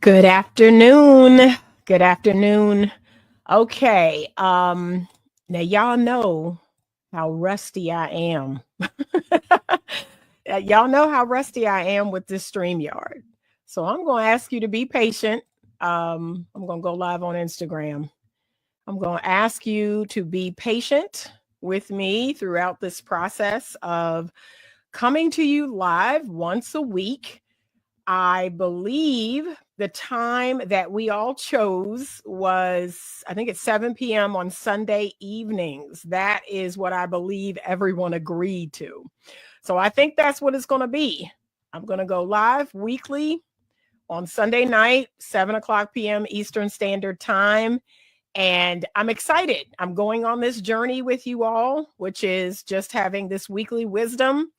Good afternoon. Good afternoon. Okay. Now y'all know how rusty I am. Y'all know how rusty I am with this StreamYard. So I'm going to ask you to be patient. I'm going to go live on Instagram. I'm going to ask you to be patient with me throughout this process of coming to you live once a week. I believe the time that we all chose was, I think it's 7 p.m. on Sunday evenings. That is what I believe everyone agreed to. So I think that's what it's going to be. I'm going to go live weekly on Sunday night, 7 o'clock p.m. Eastern Standard Time. And I'm excited. I'm going on this journey with you all, which is just having this weekly wisdom.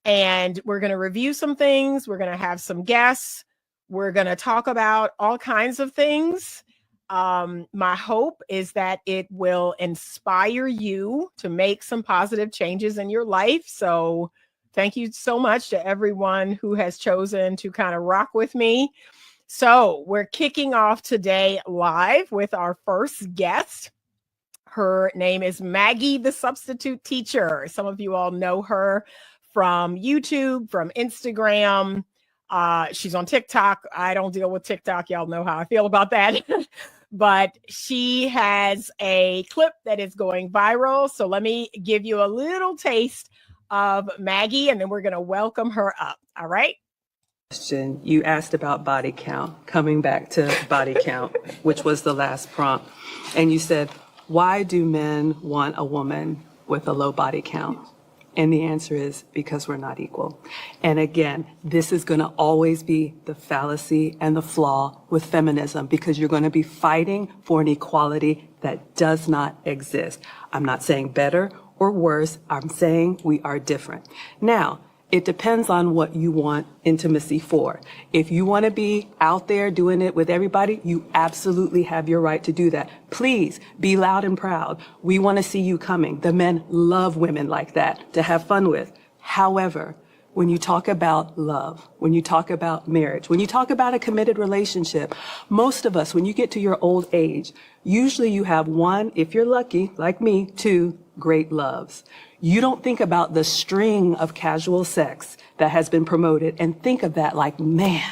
And we're going to review some things. We're going to have some guests. We're going to talk about all kinds of things. My hope is that it will inspire you to make some positive changes in your life. So thank you so much to everyone who has chosen to kind of rock with me. So we're kicking off today live with our first guest. Her name is Maggie, the substitute teacher. Some of you all know her from YouTube, from Instagram. She's on TikTok. I don't deal with TikTok. Y'all know how I feel about that. But she has a clip that is going viral. So let me give you a little taste of Maggie, and then we're going to welcome her up. All right. You asked about body count, coming back to body count, which was the last prompt. And you said, why do men want a woman with a low body count? And the answer is because we're not equal. And again, this is going to always be the fallacy and the flaw with feminism, because you're going to be fighting for an equality that does not exist. I'm not saying better or worse. I'm saying we are different. Now, it depends on what you want intimacy for. If you want to be out there doing it with everybody, you absolutely have your right to do that. Please be loud and proud. We want to see you coming. The men love women like that to have fun with. However, when you talk about love, when you talk about marriage, when you talk about a committed relationship, most of us, when you get to your old age, usually you have one, if you're lucky, like me, two great loves. You don't think about the string of casual sex that has been promoted and think of that like, man,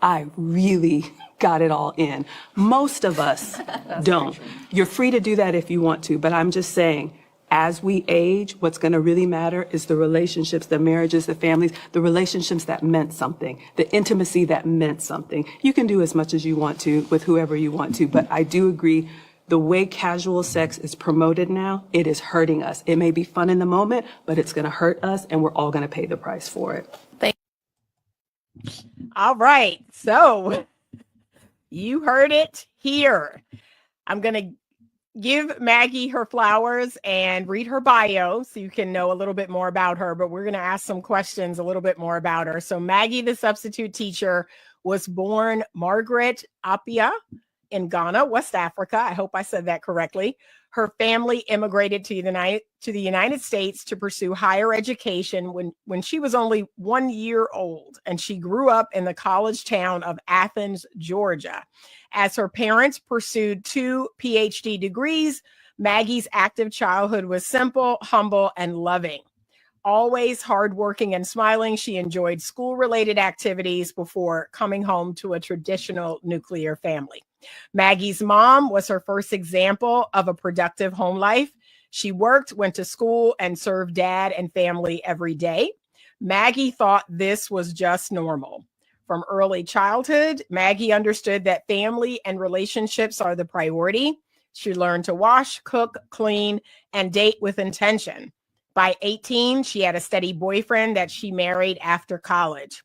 I really got it all in. Most of us don't. You're free to do that if you want to, but I'm just saying, as we age, what's going to really matter is the relationships, the marriages, the families, the relationships that meant something, the intimacy that meant something. You can do as much as you want to with whoever you want to, but I do agree the way casual sex is promoted now, it is hurting us. It may be fun in the moment, but it's going to hurt us, and we're all going to pay the price for it. All right. So you heard it here. I'm going to give Maggie her flowers and read her bio so you can know a little bit more about her, but we're going to ask some questions a little bit more about her. So Maggie, the substitute teacher, was born Margaret Appiah in Ghana, West Africa. I hope I said that correctly. Her family immigrated to the United States to pursue higher education when she was only 1 year old, and she grew up in the college town of Athens, Georgia. As her parents pursued 2 PhD degrees, Maggie's active childhood was simple, humble, and loving. Always hardworking and smiling, she enjoyed school-related activities before coming home to a traditional nuclear family. Maggie's mom was her first example of a productive home life. She worked, went to school, and served dad and family every day. Maggie thought this was just normal. From early childhood, Maggie understood that family and relationships are the priority. She learned to wash, cook, clean, and date with intention. By 18, she had a steady boyfriend that she married after college.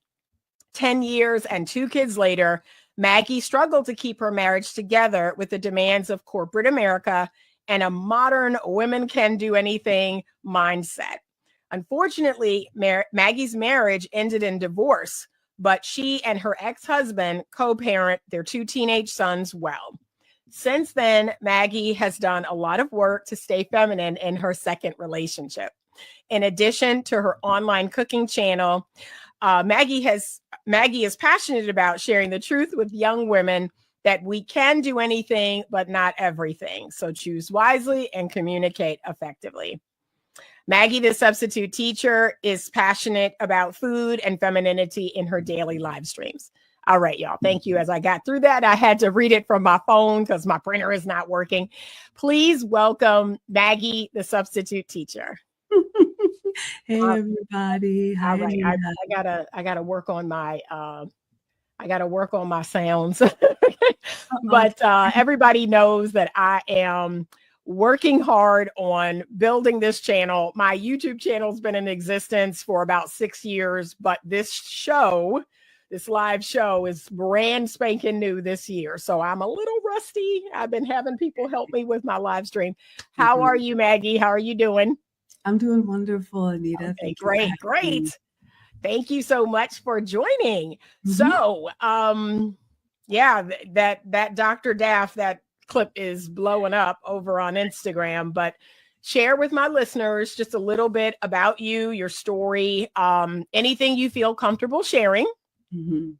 10 years and 2 kids later, Maggie struggled to keep her marriage together with the demands of corporate America and a modern women can do anything mindset. Unfortunately, Maggie's marriage ended in divorce, but she and her ex-husband co-parent their 2 teenage sons well. Since then, Maggie has done a lot of work to stay feminine in her second relationship. In addition to her online cooking channel, Maggie is passionate about sharing the truth with young women that we can do anything, but not everything. So choose wisely and communicate effectively. Maggie, the substitute teacher, is passionate about food and femininity in her daily live streams. All right, y'all. Thank you. As I got through that, I had to read it from my phone because my printer is not working. Please welcome Maggie, the substitute teacher. Hey everybody. Hi. All right. Anita. I gotta work on my sounds. But everybody knows that I am working hard on building this channel. My YouTube channel's been in existence for about 6 years, but this live show is brand spanking new this year. So I'm a little rusty. I've been having people help me with my live stream. How are you, Maggie? How are you doing? I'm doing wonderful, Anita. Okay, great. Thank you so much for joining. Mm-hmm. So, that Dr. Daff, that clip is blowing up over on Instagram, but share with my listeners just a little bit about you, your story, anything you feel comfortable sharing. Mm-hmm.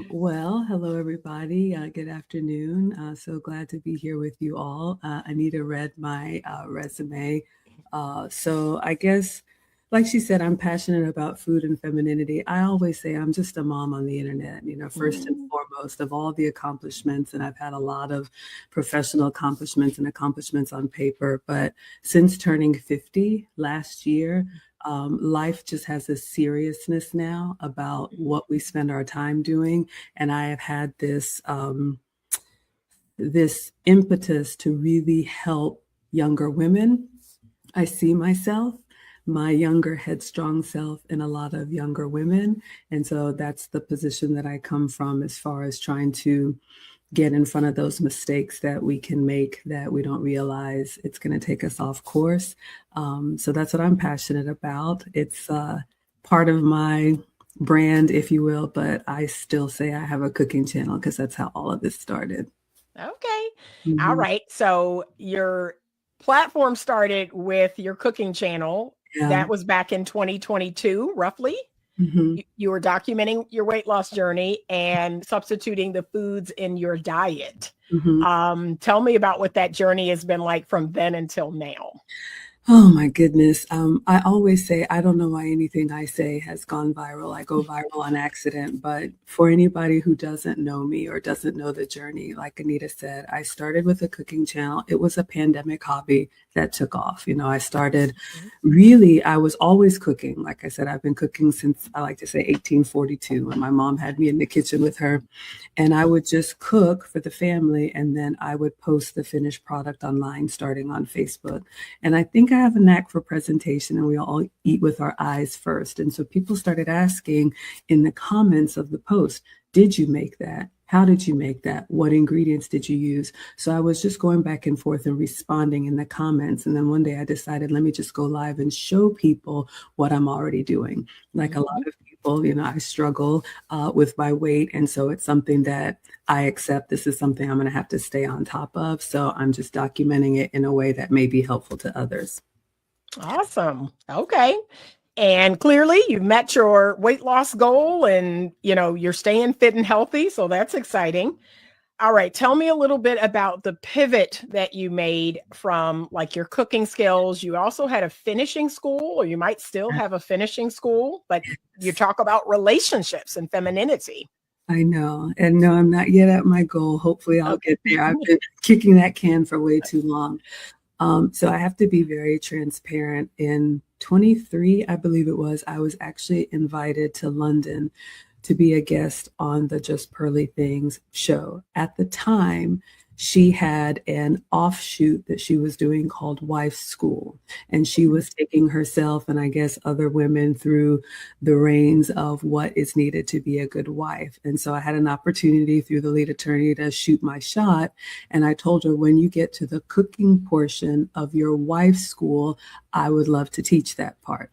Well, hello, everybody. Good afternoon. So glad to be here with you all. Anita read my resume. So I guess, like she said, I'm passionate about food and femininity. I always say I'm just a mom on the internet, first and foremost of all the accomplishments. And I've had a lot of professional accomplishments and accomplishments on paper. But since turning 50 last year, life just has a seriousness now about what we spend our time doing. And I have had this impetus to really help younger women. I see myself, my younger headstrong self, in a lot of younger women. And so that's the position that I come from as far as trying to get in front of those mistakes that we can make that we don't realize it's going to take us off course. So that's what I'm passionate about. It's part of my brand, if you will, but I still say I have a cooking channel because that's how all of this started. Okay. Mm-hmm. All right. So your platform started with your cooking channel. Yeah. That was back in 2022, roughly. Mm-hmm. You were documenting your weight loss journey and substituting the foods in your diet. Mm-hmm. Tell me about what that journey has been like from then until now. Oh my goodness. I always say, I don't know why anything I say has gone viral. I go viral on accident, but for anybody who doesn't know me or doesn't know the journey, like Anita said, I started with a cooking channel. It was a pandemic hobby that took off. I started I was always cooking. Like I said, I've been cooking since, I like to say, 1842, when my mom had me in the kitchen with her. And I would just cook for the family, and then I would post the finished product online, starting on Facebook. And I think I have a knack for presentation, and we all eat with our eyes first. And so people started asking in the comments of the post, did you make that? How did you make that? What ingredients did you use? So I was just going back and forth and responding in the comments. And then one day I decided, let me just go live and show people what I'm already doing. Like a lot of people, I struggle with my weight. And so it's something that I accept. This is something I'm going to have to stay on top of. So I'm just documenting it in a way that may be helpful to others. Awesome. Okay. And clearly you've met your weight loss goal, and, you're staying fit and healthy. So that's exciting. All right. Tell me a little bit about the pivot that you made from like your cooking skills. You also had a finishing school, or you might still have a finishing school, but you talk about relationships and femininity. I know. And no, I'm not yet at my goal. Hopefully I'll get there. I've been kicking that can for way too long. So I have to be very transparent. In 23, I believe it was, I was actually invited to London to be a guest on the Just Pearly Things show. At the time, she had an offshoot that she was doing called Wife School. And she was taking herself and I guess other women through the reins of what is needed to be a good wife. And so I had an opportunity through the lead attorney to shoot my shot. And I told her, when you get to the cooking portion of your Wife School, I would love to teach that part.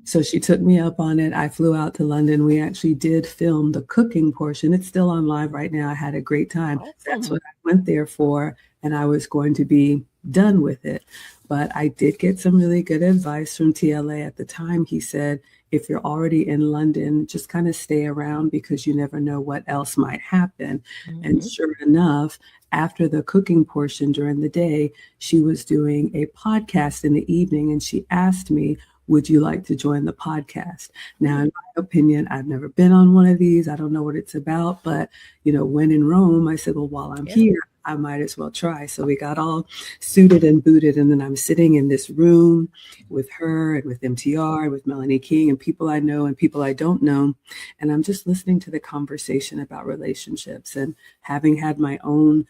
So she took me up on it. I flew out to London. We actually did film the cooking portion. It's still on live right now. I had a great time. Awesome. That's what I went there for. And I was going to be done with it. But I did get some really good advice from TLA at the time. He said, if you're already in London, just kind of stay around because you never know what else might happen. And sure enough, after the cooking portion during the day, she was doing a podcast in the evening, and she asked me, would you like to join the podcast? Now, in my opinion, I've never been on one of these. I don't know what it's about, but, when in Rome, I said, well, while I'm here, I might as well try. So we got all suited and booted. And then I'm sitting in this room with her and with MTR and with Melanie King and people I know and people I don't know. And I'm just listening to the conversation about relationships, and having had my own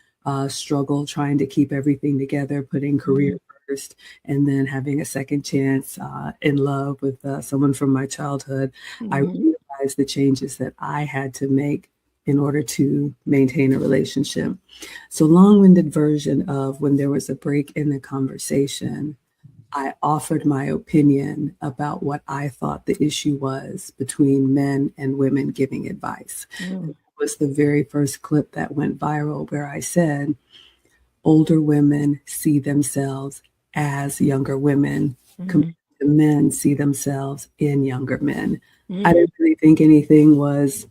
struggle trying to keep everything together, putting career first, and then having a second chance in love with someone from my childhood. I realized the changes that I had to make in order to maintain a relationship. So, long-winded version of, when there was a break in the conversation, I offered my opinion about what I thought the issue was between men and women giving advice. It was the very first clip that went viral, where I said, older women see themselves as younger women, compared to men see themselves in younger men. I didn't really think anything was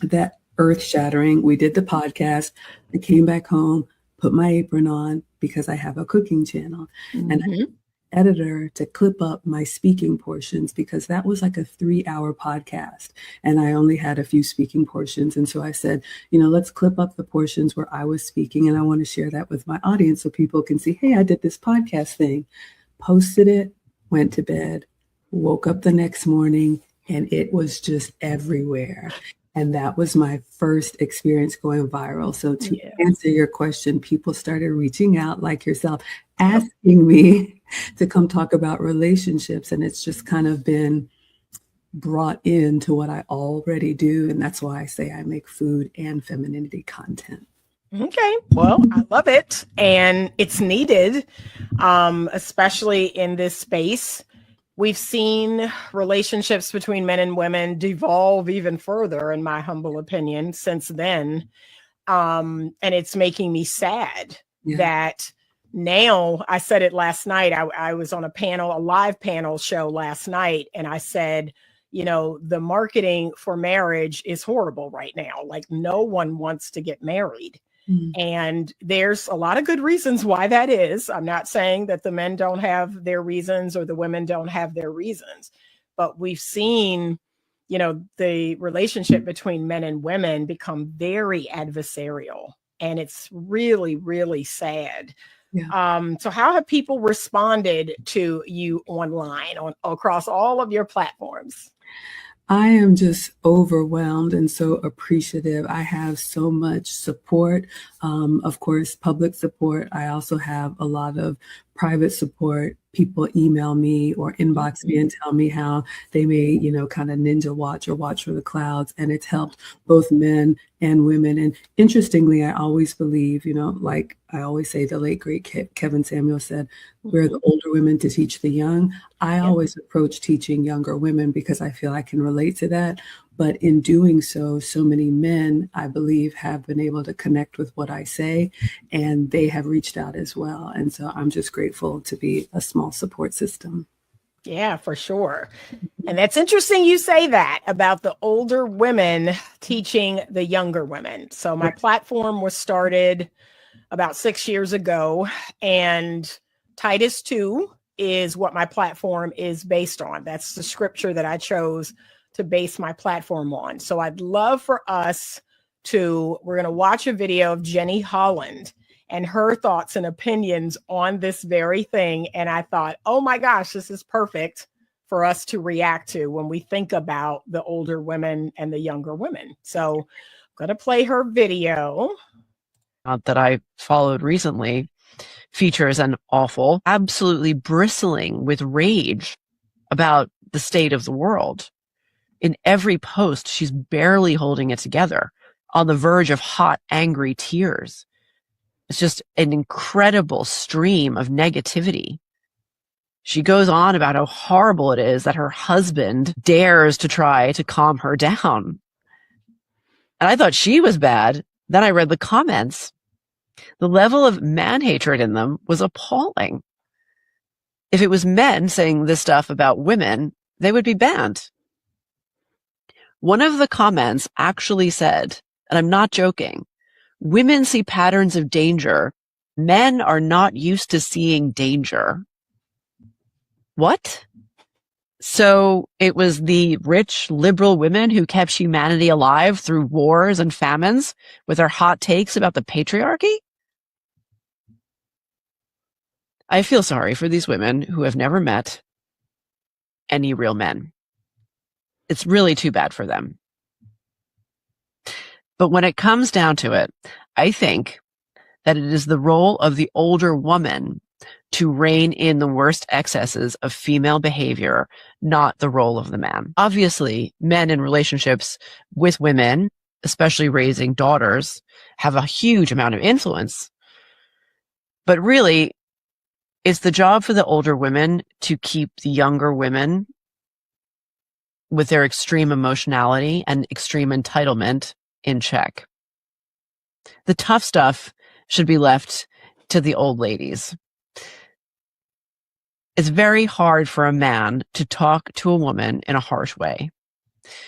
that earth-shattering. We did the podcast. I came back home, put my apron on because I have a cooking channel, and I editor to clip up my speaking portions, because that was like a 3-hour podcast and I only had a few speaking portions. And so I said, let's clip up the portions where I was speaking, and I want to share that with my audience so people can see, hey, I did this podcast thing. Posted it, went to bed, woke up the next morning, and it was just everywhere. And that was my first experience going viral. So to answer your question, people started reaching out, like yourself, asking me to come talk about relationships. And it's just kind of been brought into what I already do. And that's why I say I make food and femininity content. Okay. Well, I love it. And it's needed, especially in this space. We've seen relationships between men and women devolve even further, in my humble opinion, since then. And it's making me sad that now, I said it last night, I was on a live panel show last night, and I said, the marketing for marriage is horrible right now. Like, no one wants to get married. And there's a lot of good reasons why that is. I'm not saying that the men don't have their reasons or the women don't have their reasons, but we've seen, the relationship between men and women become very adversarial, and it's really, really sad. So how have people responded to you online across all of your platforms? I am just overwhelmed and so appreciative. I have so much support. Of course, public support. I also have a lot of private support. People email me or inbox me and tell me how they may, kind of ninja watch or watch from the clouds. And it's helped both men and women. And interestingly, I always believe, like I always say, the late, great Kevin Samuel said, we're the older women to teach the young. I always approach teaching younger women because I feel I can relate to that. But in doing so, so many men, I believe, have been able to connect with what I say, and they have reached out as well. And so I'm just grateful to be a small support system. Yeah, for sure. And that's interesting you say that about the older women teaching the younger women. So my platform was started about 6 years ago, and Titus 2 is what my platform is based on. That's the scripture that I chose to base my platform on. So I'd love for we're going to watch a video of Jenny Holland and her thoughts and opinions on this very thing. And I thought, oh my gosh, this is perfect for us to react to when we think about the older women and the younger women. So I'm going to play her video. That I followed recently features an awful, absolutely bristling with rage about the state of the world. In every post, she's barely holding it together, on the verge of hot, angry tears. It's just an incredible stream of negativity. She goes on about how horrible it is that her husband dares to try to calm her down. And I thought she was bad. Then I read the comments. The level of man hatred in them was appalling. If it was men saying this stuff about women, they would be banned. One of the comments actually said, and I'm not joking, women see patterns of danger. Men are not used to seeing danger. What? So it was the rich, liberal women who kept humanity alive through wars and famines with their hot takes about the patriarchy? I feel sorry for these women who have never met any real men. It's really too bad for them. But when it comes down to it, I think that it is the role of the older woman to rein in the worst excesses of female behavior, not the role of the man. Obviously, men in relationships with women, especially raising daughters, have a huge amount of influence. But really, it's the job for the older women to keep the younger women with their extreme emotionality and extreme entitlement in check. The tough stuff should be left to the old ladies. It's very hard for a man to talk to a woman in a harsh way.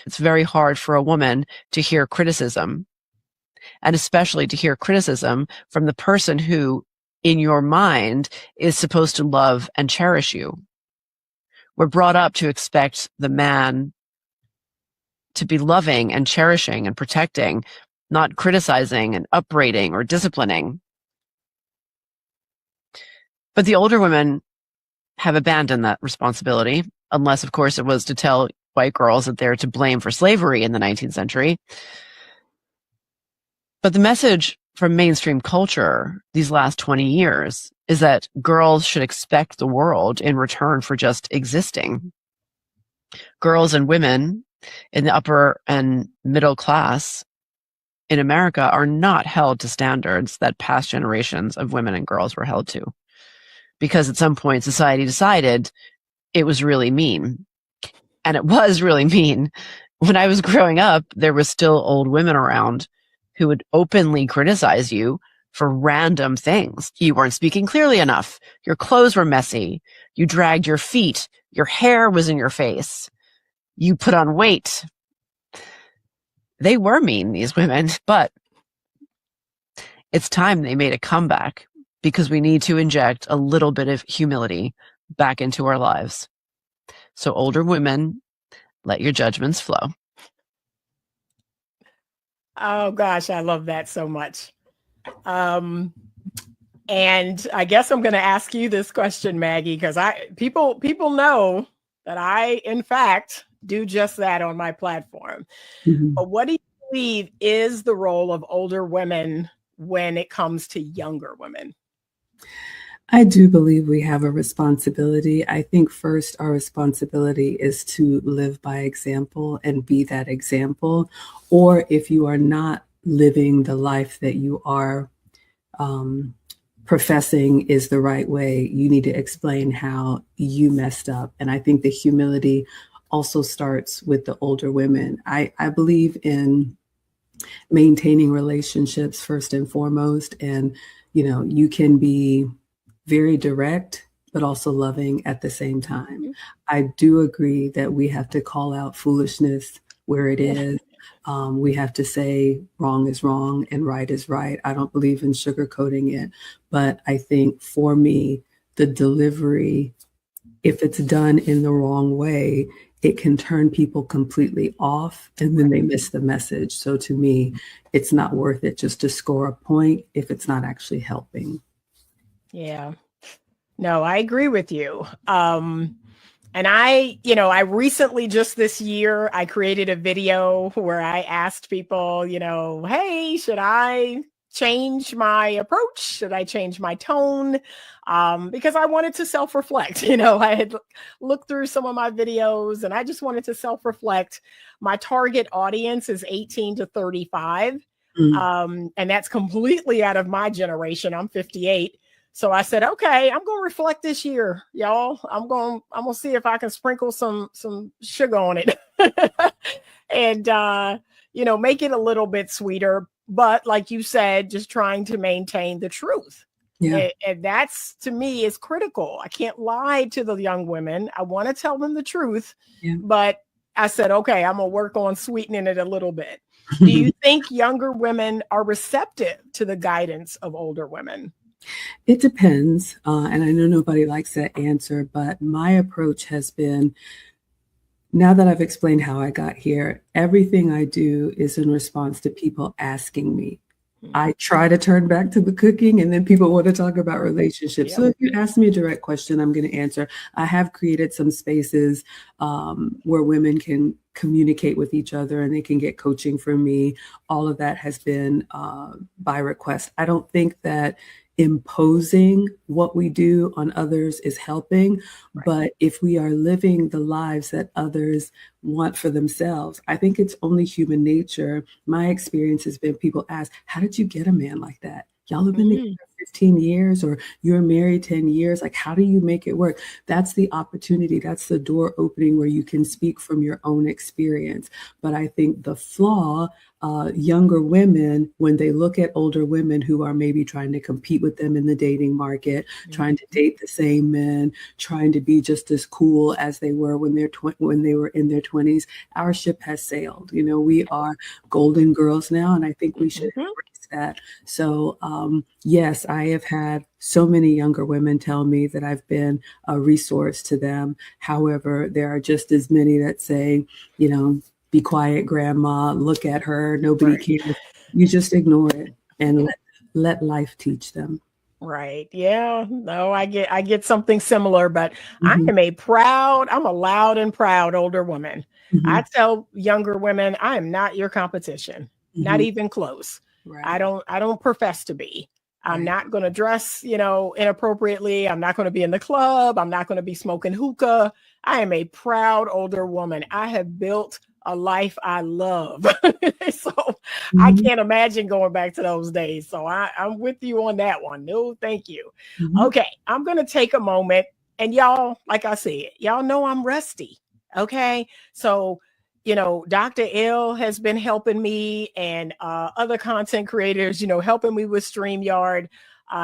It's very hard for a woman to hear criticism, and especially to hear criticism from the person who, in your mind, is supposed to love and cherish you. We're brought up to expect the man to be loving and cherishing and protecting, not criticizing and upbraiding or disciplining. But the older women have abandoned that responsibility, unless, of course, it was to tell white girls that they're to blame for slavery in the 19th century. But the message from mainstream culture these last 20 years is that girls should expect the world in return for just existing. Girls and women in the upper and middle class in America are not held to standards that past generations of women and girls were held to. Because at some point society decided it was really mean. And it was really mean. When I was growing up, there was still old women around who would openly criticize you for random things. You weren't speaking clearly enough. Your clothes were messy. You dragged your feet. Your hair was in your face. You put on weight. They were mean, these women, but it's time they made a comeback because we need to inject a little bit of humility back into our lives. So older women, let your judgments flow. Oh gosh, I love that so much. And I guess I'm going to ask you this question, Maggie, because people know that I, in fact, do just that on my platform. Mhm. But what do you believe is the role of older women when it comes to younger women? I do believe we have a responsibility. I think first our responsibility is to live by example and be that example. Or if you are not living the life that you are professing is the right way, you need to explain how you messed up. And I think the humility also starts with the older women. I believe in maintaining relationships first and foremost. And, you can be very direct, but also loving at the same time. I do agree that we have to call out foolishness where it is. We have to say wrong is wrong and right is right. I don't believe in sugarcoating it, but I think for me, the delivery, if it's done in the wrong way, it can turn people completely off and then they miss the message. So to me, it's not worth it just to score a point if it's not actually helping. Yeah. No, I agree with you. And I recently, just this year, I created a video where I asked people, hey, should I change my approach? Should I change my tone? Because I wanted to self-reflect. I had looked through some of my videos and I just wanted to self-reflect. My target audience is 18 to 35. And that's completely out of my generation. I'm 58. So I said, okay, I'm going to reflect this year, y'all. I'm going to see if I can sprinkle some sugar on it and, make it a little bit sweeter. But like you said, just trying to maintain the truth. Yeah. And that's, to me, is critical. I can't lie to the young women. I want to tell them the truth, Yeah. but I said, okay, I'm going to work on sweetening it a little bit. Do you think younger women are receptive to the guidance of older women? It depends. And I know nobody likes that answer, but my approach has been, now that I've explained how I got here, everything I do is in response to people asking me. I try to turn back to the cooking, and then people want to talk about relationships. Yep. So if you ask me a direct question, I'm going to answer. I have created some spaces where women can communicate with each other and they can get coaching from me. All of that has been by request. I don't think that imposing what we do on others is helping, but if we are living the lives that others want for themselves, I think it's only human nature. My experience has been people ask, how did you get a man like that? Y'all have been together 15 years or you're married 10 years. Like, how do you make it work? That's the opportunity. That's the door opening where you can speak from your own experience. But I think the flaw, younger women, when they look at older women who are maybe trying to compete with them in the dating market, trying to date the same men, trying to be just as cool as they were when they were in their 20s, our ship has sailed. You know, we are golden girls now, and I think we should embrace that. So yes, I have had so many younger women tell me that I've been a resource to them. However, there are just as many that say, you know, be quiet, grandma, look at her, nobody cares. You just ignore it and let life teach them. Right. Yeah. No, I get something similar, but I'm a loud and proud older woman. I tell younger women, I am not your competition, not even close. Right. I don't profess to be. I'm Right. not going to dress, inappropriately. I'm not going to be in the club. I'm not going to be smoking hookah. I am a proud older woman. I have built a life I love. So I can't imagine going back to those days. So I'm with you on that one. No, thank you. Okay. I'm going to take a moment, and y'all, like I said, y'all know I'm rusty. Okay. So, Dr. L has been helping me, and other content creators, helping me with StreamYard.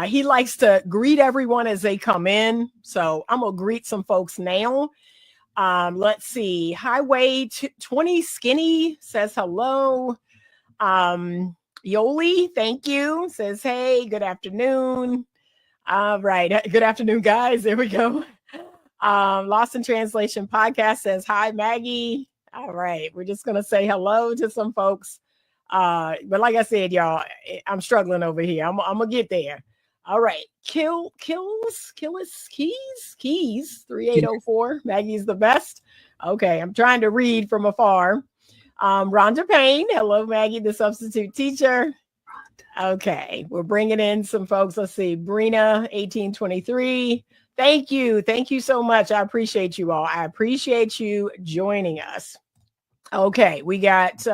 He likes to greet everyone as they come in. So I'm going to greet some folks now. Let's see. Highway 20 Skinny says hello. Yoli, thank you. Says, hey, good afternoon. All right. Good afternoon, guys. There we go. Lost in Translation Podcast says, hi, Maggie. All right. We're just going to say hello to some folks. But like I said, y'all, I'm struggling over here. I'm going to get there. All right. Keys, 3804. Maggie's the best. Okay. I'm trying to read from afar. Rhonda Payne. Hello, Maggie, the substitute teacher. Okay. We're bringing in some folks. Let's see. Brina, 1823. Thank you. Thank you so much. I appreciate you all. I appreciate you joining us. Okay. We got,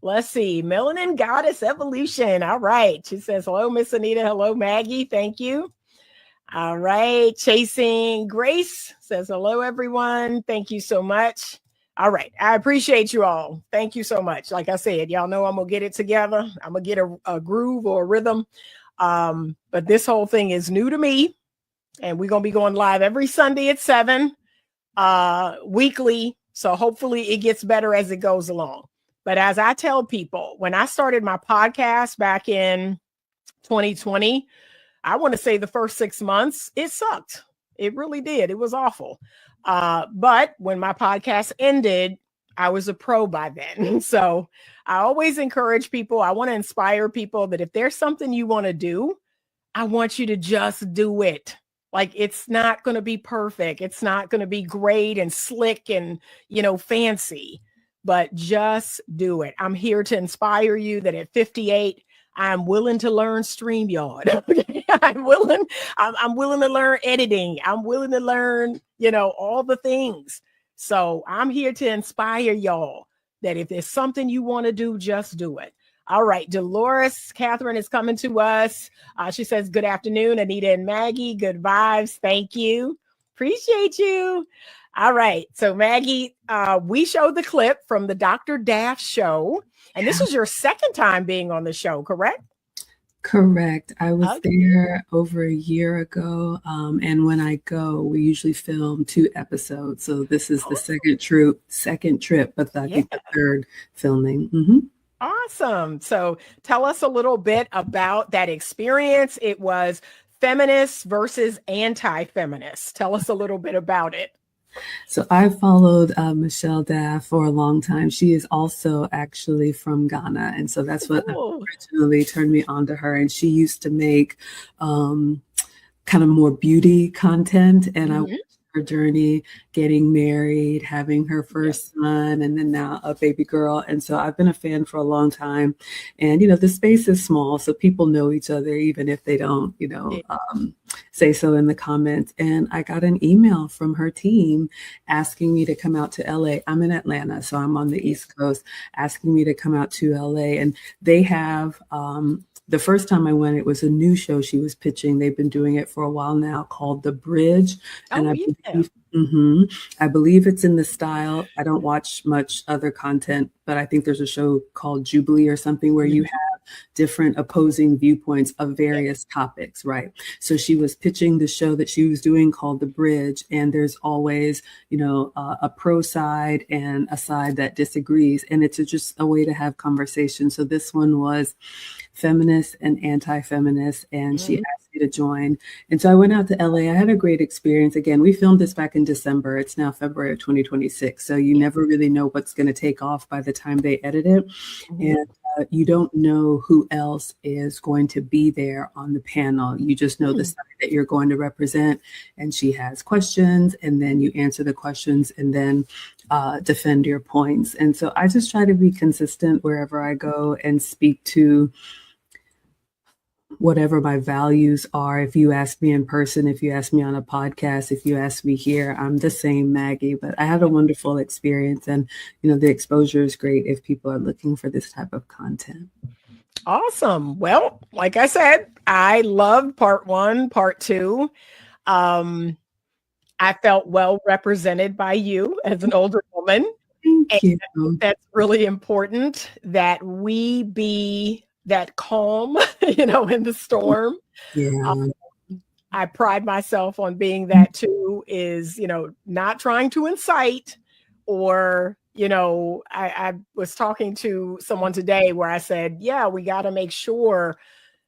let's see, Melanin Goddess Evolution. All right. She says, hello, Miss Anita. Hello, Maggie. Thank you. All right. Chasing Grace says, hello, everyone. Thank you so much. All right. I appreciate you all. Thank you so much. Like I said, y'all know I'm going to get it together. I'm going to get a groove or a rhythm. But this whole thing is new to me. And we're going to be going live every Sunday at 7, weekly. So hopefully it gets better as it goes along. But as I tell people, when I started my podcast back in 2020, I want to say the first 6 months, it sucked. It really did. It was awful. But when my podcast ended, I was a pro by then. So I always encourage people. I want to inspire people that if there's something you want to do, I want you to just do it. Like, it's not going to be perfect. It's not going to be great and slick and, fancy, but just do it. I'm here to inspire you that at 58, I'm willing to learn StreamYard. Okay? I'm willing to learn editing. I'm willing to learn, all the things. So I'm here to inspire y'all that if there's something you want to do, just do it. All right. Dolores Catherine is coming to us. She says, good afternoon, Anita and Maggie. Good vibes. Thank you. Appreciate you. All right. So Maggie, we showed the clip from the Dr. Daff show. And this is your second time being on the show, correct? Correct. I was Okay. there over a year ago, and when I go, we usually film 2 episodes. So this is the Awesome. second trip, but I Yeah. think the third filming. Hmm. Awesome. So tell us a little bit about that experience. It was feminists versus anti-feminists. Tell us a little bit about it. So I followed Michelle Daff for a long time. She is also actually from Ghana, and so that's what Cool. originally turned me on to her. And she used to make um, kind of more beauty content, and I Mhm. watched her journey, getting married, having her Yeah. first son, and then now a baby girl. And so I've been a fan for a long time. And the space is small, so people know each other even if they don't Yeah. say so in the comments. And I got an email from her team asking me to come out to LA. I'm in Atlanta, so I'm on the Yeah. East Coast, asking me to come out to LA. And they have the first time I went, it was a new show she was pitching. They've been doing it for a while now, called The Bridge. And Oh, yeah. I believe it's in the style. I don't watch much other content, but I think there's a show called Jubilee or something where you Mhm. have different opposing viewpoints of Yeah. various topics, right? So she was pitching the show that she was doing called The Bridge, and there's always, a pro side and a side that disagrees, and it's just a way to have conversation. So this one was feminist and anti-feminist, and she Mhm. asked me to join. And so I went out to LA. I had a great experience. Again, we filmed this back in December. It's now February of 2026. So you Yeah. never really know what's going to take off by the time they edit it. Mhm. And you don't know who else is going to be there on the panel. You just know the Hmm. side that you're going to represent. And she has questions, and then you answer the questions, and then defend your points. And so I just try to be consistent wherever I go and speak to whatever my values are. If you ask me in person, if you ask me on a podcast, if you ask me here, I'm the same Maggie, but I had a wonderful experience, and the exposure is great if people are looking for this type of content. Awesome. Well, like I said, I loved part one, part two. Um, I felt well represented by you as an older woman. And Thank you. that's really important that we be that calm, in the storm. Uh, Yeah. I pride myself on being that too, is, not trying to incite or, I was talking to someone today where I said, yeah, we got to make sure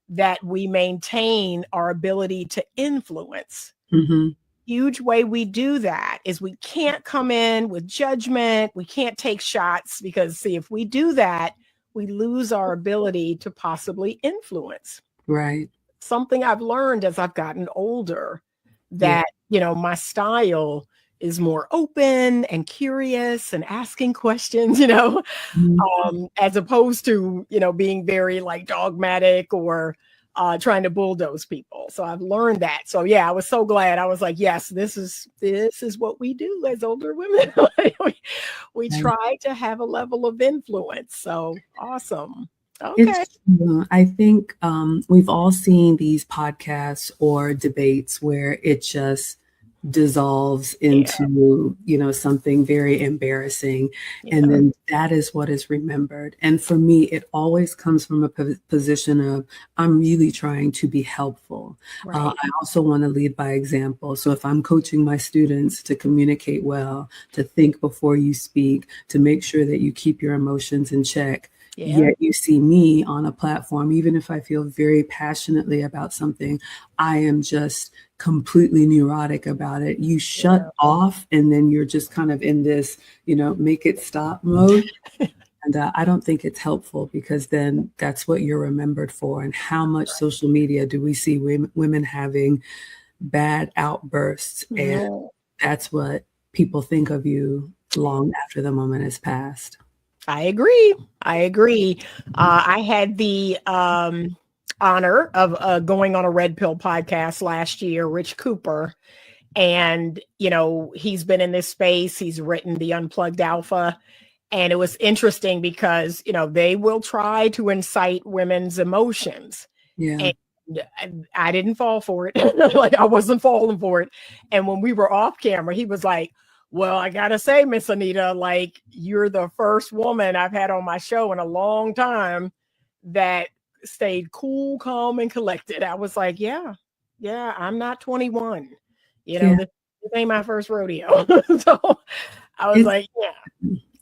that we maintain our ability to influence. Hmm. Huge way we do that is we can't come in with judgment. We can't take shots because, see, if we do that, we lose our ability to possibly influence. Right. Something I've learned as I've gotten older, Yeah. that, my style is more open and curious and asking questions, Mhm. as opposed to, being very like dogmatic or trying to bulldoze people. So I've learned that. So yeah, I was so glad. I was like, yes, this is what we do as older women. we Right. try to have a level of influence. So awesome. Okay. It's true. I think we've all seen these podcasts or debates where it just dissolves Yeah. into something very embarrassing, and Yeah. then that is what is remembered. And for me, it always comes from a position of, I'm really trying to be helpful. Right. I also want to lead by example. So if I'm coaching my students to communicate well, to think before you speak, to make sure that you keep your emotions in check, Yeah. yet you see me on a platform, even if I feel very passionately about something, I am just completely neurotic about it. You shut Yeah. off, and then you're just kind of in this, make it stop mode. And I don't think it's helpful, because then that's what you're remembered for. And how much social media do we see women having bad outbursts? And No. that's what people think of you long after the moment has passed. I agree. I agree. I had the honor of going on a Red Pill podcast last year, Rich Cooper. And, he's been in this space. He's written The Unplugged Alpha. And it was interesting because, they will try to incite women's emotions. Yeah. And I didn't fall for it. Like, I wasn't falling for it. And when we were off camera, he was like, well, I gotta say, Miss Anita, like, you're the first woman I've had on my show in a long time that stayed cool, calm, and collected. I was like, yeah, I'm not 21. Yeah. This ain't my first rodeo. So I was It's, like, yeah,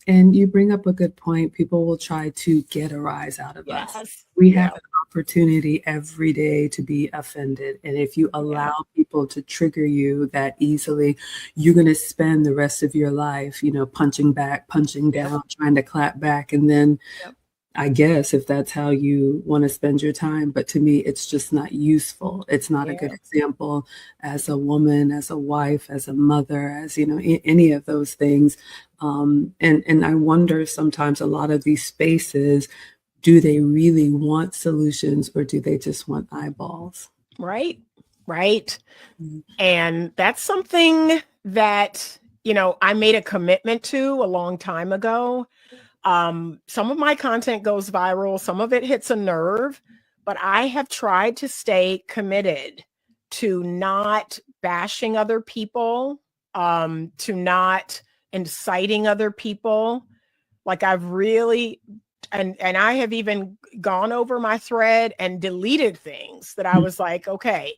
and you bring up a good point. People will try to get a rise out of us. yes, We yeah, have an opportunity every day to be offended. And if you yeah, allow people to trigger you that easily, you're going to spend the rest of your life, punching back, punching yep, down, trying to clap back. And then yep, I guess if that's how you want to spend your time, but to me, it's just not useful. It's not a yeah, good example as a woman, as a wife, as a mother, as, any of those things. And I wonder sometimes a lot of these spaces, do they really want solutions or do they just want eyeballs? right, right. Mm. And that's something that, I made a commitment to a long time ago. Some of my content goes viral, some of it hits a nerve, but I have tried to stay committed to not bashing other people, to not inciting other people. Like I've really and I have even gone over my thread and deleted things that I was like, okay,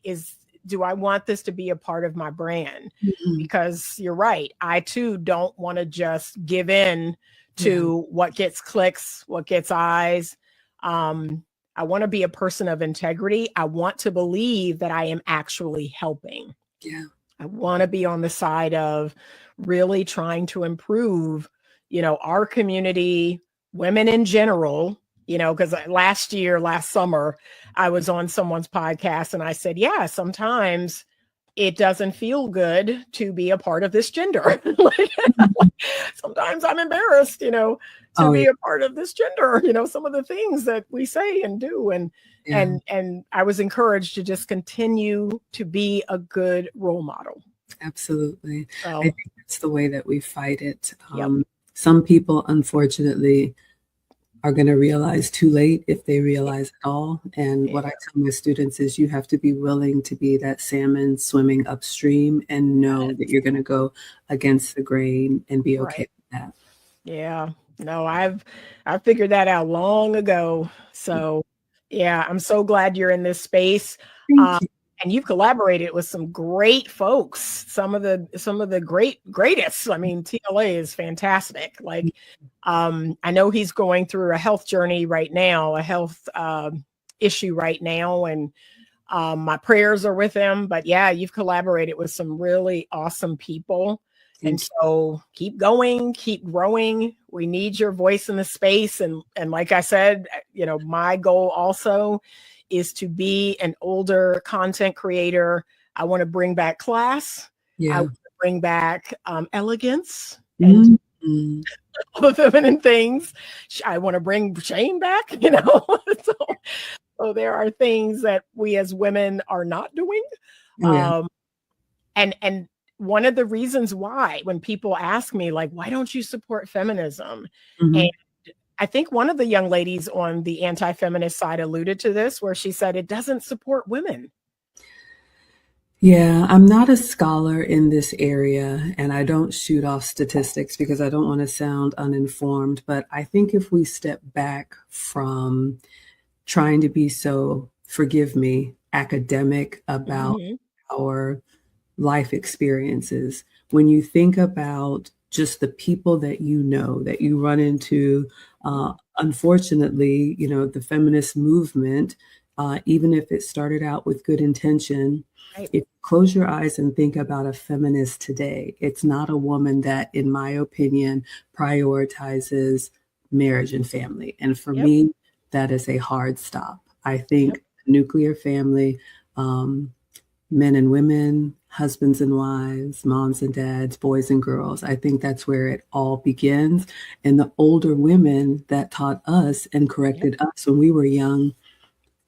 do I want this to be a part of my brand? Mhm. Because you're right. I too don't want to just give in Yeah, to what gets clicks, what gets eyes. I want to be a person of integrity. I want to believe that I am actually helping. yeah, I want to be on the side of really trying to improve, our community, women in general, because last summer, I was on someone's podcast and I said, yeah, sometimes it doesn't feel good to be a part of this gender. Like, sometimes I'm embarrassed, to oh yeah, be a part of this gender, some of the things that we say and do. And yeah, and I was encouraged to just continue to be a good role model. absolutely. I So, think that's the way that we fight it. yep, Some people, unfortunately, are going to realize too late if they realize at all. And yeah, what I tell my students is you have to be willing to be that salmon swimming upstream and know that you're going to go against the grain and be okay right. with that. Yeah. No, I figured that out long ago. So, yeah, I'm so glad you're in this space. Thank Um, you. and you've collaborated with some great folks, some of the greatest. I mean, TLA is fantastic. Like, I know he's going through a health journey right now, a health issue right now, and my prayers are with him. But yeah, you've collaborated with some really awesome people. And Thank you. so keep going, keep growing. We need your voice in the space. And like I said, my goal also is to be an older content creator. I want to bring back class. I Yeah. want to bring back elegance and Mhm. all the feminine things. I want to bring shame back, so there are things that we as women are not doing. Oh yeah. Um, and one of the reasons why when people ask me like, why don't you support feminism? And Mhm. I think one of the young ladies on the anti-feminist side alluded to this, where she said it doesn't support women. Yeah, I'm not a scholar in this area and I don't shoot off statistics because I don't want to sound uninformed, but I think if we step back from trying to be so, forgive me, academic about Mhm. our life experiences, when you think about just the people that that you run into, unfortunately, the feminist movement, even if it started out with good intention, Right. if you close your eyes and think about a feminist today, it's not a woman that, in my opinion, prioritizes marriage and family. And for Yep. me, that is a hard stop. I Yep. think nuclear family, men and women, husbands and wives, moms and dads, boys and girls. I think that's where it all begins. And the older women that taught us and Yep. corrected us when we were young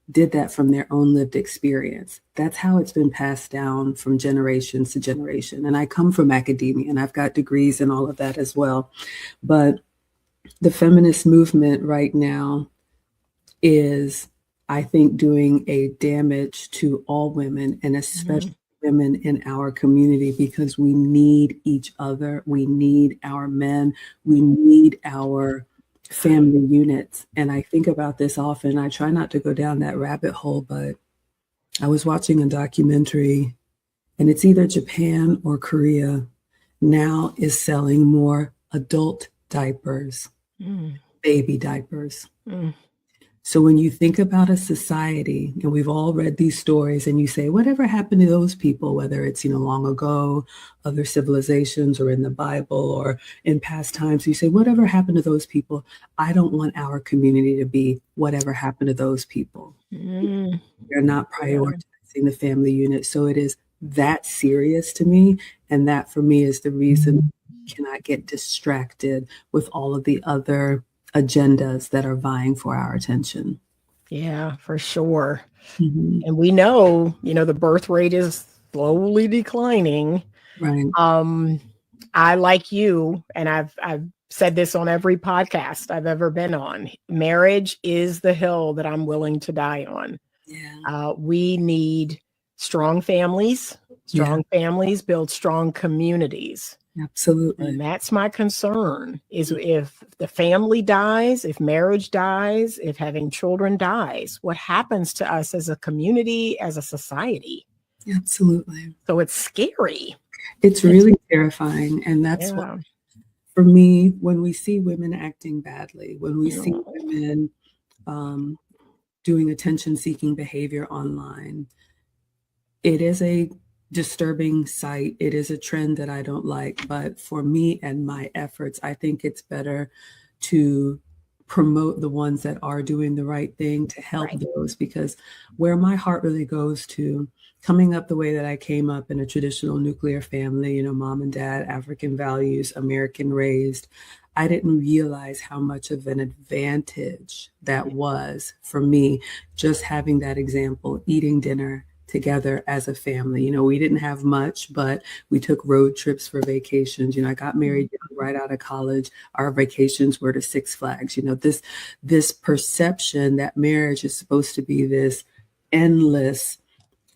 did that from their own lived experience. That's how it's been passed down from generations to generation. And I come from academia and I've got degrees and all of that as well. But the feminist movement right now is, I think, doing a damage to all women and especially Mhm. women in our community because we need each other. We need our men. We need our family units. And I think about this often. I try not to go down that rabbit hole, but I was watching a documentary, and it's either Japan or Korea now is selling more adult diapers, Mm, baby diapers. mm, So when you think about a society, and we've all read these stories, and you say, whatever happened to those people, whether it's, long ago, other civilizations, or in the Bible, or in past times, you say, whatever happened to those people? I don't want our community to be whatever happened to those people. mm. They're not Yeah. prioritizing the family unit. So it is that serious to me. And that for me is the reason I cannot get distracted with all of the other agendas that are vying for our attention. Yeah, for sure. Mhm. And we know, the birth rate is slowly declining. Right. I like you, and I've said this on every podcast I've ever been on. Marriage is the hill that I'm willing to die on. Yeah. We need strong families. Strong families build strong communities. Absolutely. And that's my concern is if the family dies, if marriage dies, if having children dies, what happens to us as a community, as a society? Absolutely. So it's scary. It's really terrifying. And that's what, Yeah. for me, when we see women acting badly, when we see women doing attention-seeking behavior online, it is a disturbing sight. It is a trend that I don't like. But for me and my efforts, I think it's better to promote the ones that are doing the right thing, to help Right. those, because where my heart really goes to, coming up the way that I came up in a traditional nuclear family, mom and dad, African values, American raised, I didn't realize how much of an advantage that was for me, just having that example, eating dinner together as a family. We didn't have much, but we took road trips for vacations. I got married right out of college. Our vacations were to Six Flags. This perception that marriage is supposed to be this endless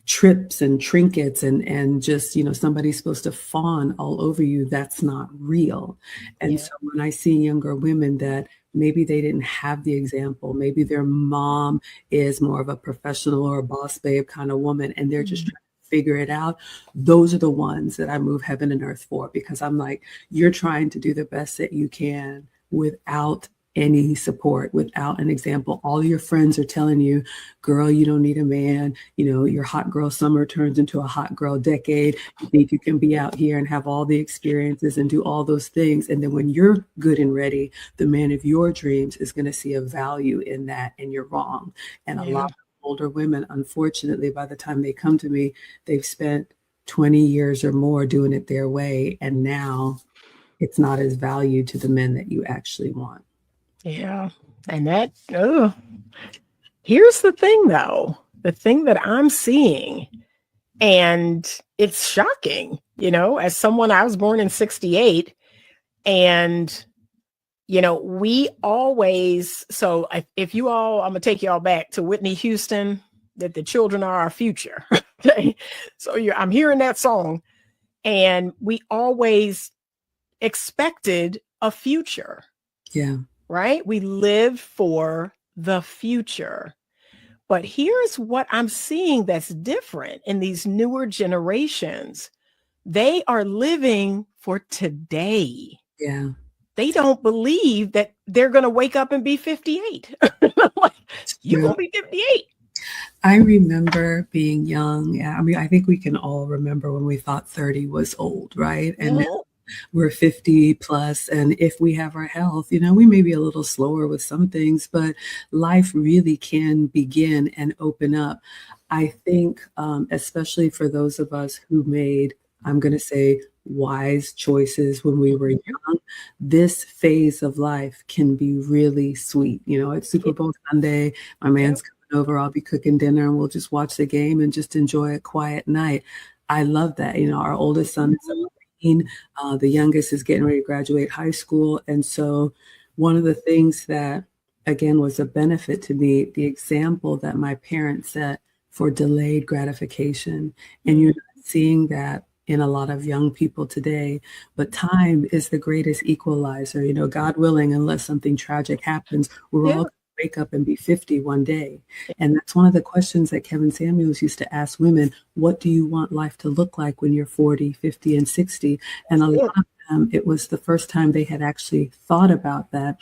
trips and trinkets and just, somebody's supposed to fawn all over you. That's not real. And Yeah. so when I see younger women that maybe they didn't have the example, maybe their mom is more of a professional or a boss babe kind of woman, and they're just trying to figure it out, those are the ones that I move heaven and earth for, because I'm like, you're trying to do the best that you can without any support, without an example. All your friends are telling you, girl, you don't need a man. Your hot girl summer turns into a hot girl decade. You think you can be out here and have all the experiences and do all those things. And then when you're good and ready, the man of your dreams is going to see a value in that, and you're wrong. And a lot of older women, unfortunately, by the time they come to me, they've spent 20 years or more doing it their way. And now it's not as valued to the men that you actually want. Yeah. And that, here's the thing though, the thing that I'm seeing, and it's shocking, as someone, I was born in 68, and, we always, so if you all, I'm going to take you all back to Whitney Houston, that the children are our future. Okay. So I'm hearing that song, and we always expected a future. Yeah. Right? We live for the future. But here's what I'm seeing that's different in these newer generations. They are living for today. Yeah. They don't believe that they're going to wake up and be 58. Like, you're going to be 58. I remember being young. I mean, I think we can all remember when we thought 30 was old, right? And now we're 50 plus. And if we have our health, we may be a little slower with some things, but life really can begin and open up. I think, especially for those of us who made, I'm going to say, wise choices when we were young, this phase of life can be really sweet. It's Super Bowl Sunday. My man's coming over. I'll be cooking dinner, and we'll just watch the game and just enjoy a quiet night. I love that. Our oldest son is 11. The youngest is getting ready to graduate high school. And so one of the things that, again, was a benefit to me, the example that my parents set for delayed gratification. And you're not seeing that in a lot of young people today. But time is the greatest equalizer. You know, God willing, unless something tragic happens, we're Yeah. all going to wake up and be 50 one day. And that's one of the questions that Kevin Samuels used to ask women. What do you want life to look like when you're 40, 50, and 60? And a lot of them, it was the first time they had actually thought about that.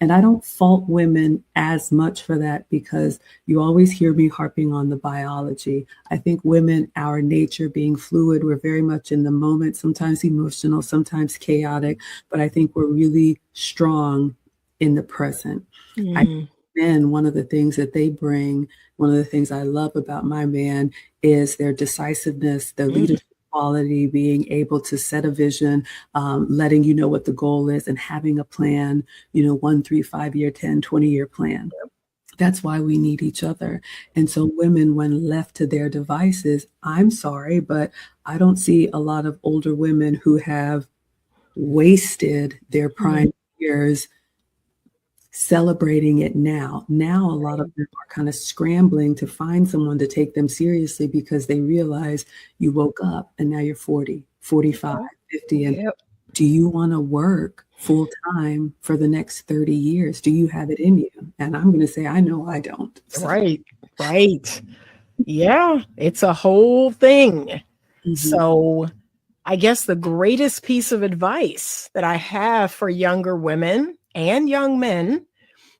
And I don't fault women as much for that, because you always hear me harping on the biology. I think women, our nature being fluid, we're very much in the moment, sometimes emotional, sometimes chaotic, but I think we're really strong in the present. I think men, one of the things that they bring, one of the things I love about my man is their decisiveness, their leadership quality, being able to set a vision, letting you know what the goal is, and having a plan, 1, 3, 5 year, 10, 20-year plan. That's why we need each other. And so women, when left to their devices, I'm sorry, but I don't see a lot of older women who have wasted their prime years celebrating it now. Now, a lot of them are kind of scrambling to find someone to take them seriously, because they realize you woke up and now you're 40, 45, 50. And do you want to work full time for the next 30 years? Do you have it in you? And I'm going to say, I know I don't. So. Right. Yeah, it's a whole thing. So I guess the greatest piece of advice that I have for younger women and young men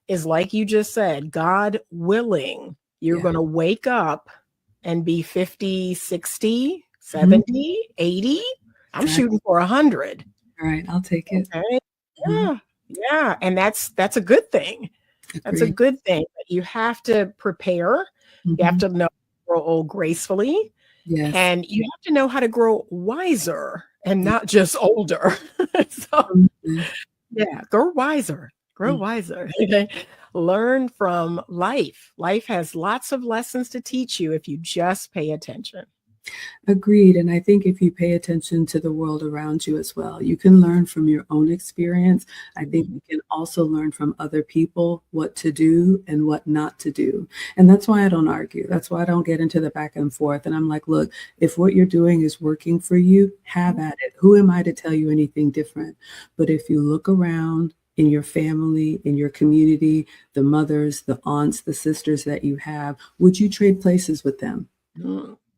is, like you just said, God willing, you're going to wake up and be 50, 60, 70, 80. I'm shooting for 100. All right, I'll take it. Okay. Yeah. And that's a good thing. That's a good thing. But you have to prepare. You have to know how to grow old gracefully. Yes. And you have to know how to grow wiser and not just older. So yeah, grow wiser. Grow wiser. Learn from life. Life has lots of lessons to teach you if you just pay attention. Agreed. And I think if you pay attention to the world around you as well, you can learn from your own experience. I think you can also learn from other people what to do and what not to do. And that's why I don't argue. That's why I don't get into the back and forth. And I'm like, look, if what you're doing is working for you, have at it. Who am I to tell you anything different? But if you look around in your family, in your community, the mothers, the aunts, the sisters that you have, would you trade places with them?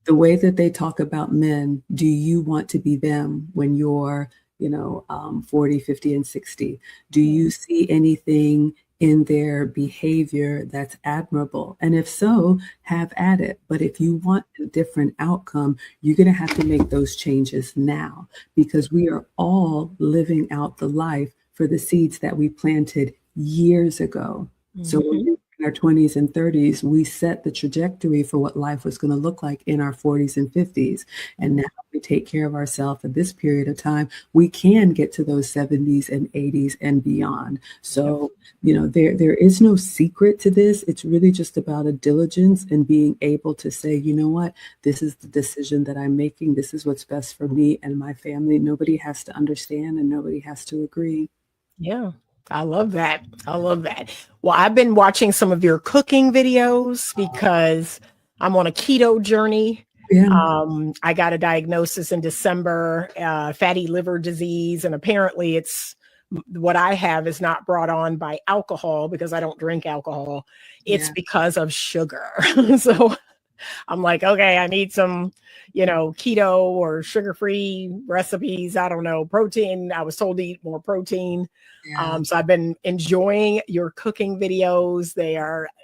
The way that they talk about men, do you want to be them when you're, 40, 50, and 60? Do you see anything in their behavior that's admirable? And if so, have at it. But if you want a different outcome, you're going to have to make those changes now, because we are all living out the life for the seeds that we planted years ago. So when we were in our 20s and 30s, we set the trajectory for what life was going to look like in our 40s and 50s. And now we take care of ourselves at this period of time, we can get to those 70s and 80s and beyond. So, there is no secret to this. It's really just about a diligence and being able to say, you know what, this is the decision that I'm making. This is what's best for me and my family. Nobody has to understand and nobody has to agree. Yeah. I love that. Well, I've been watching some of your cooking videos because I'm on a keto journey. Yeah. I got a diagnosis in December, fatty liver disease. And apparently what I have is not brought on by alcohol, because I don't drink alcohol. It's because of sugar. So I'm like, okay, I need some, keto or sugar-free recipes. I don't know, protein. I was told to eat more protein. So I've been enjoying your cooking videos.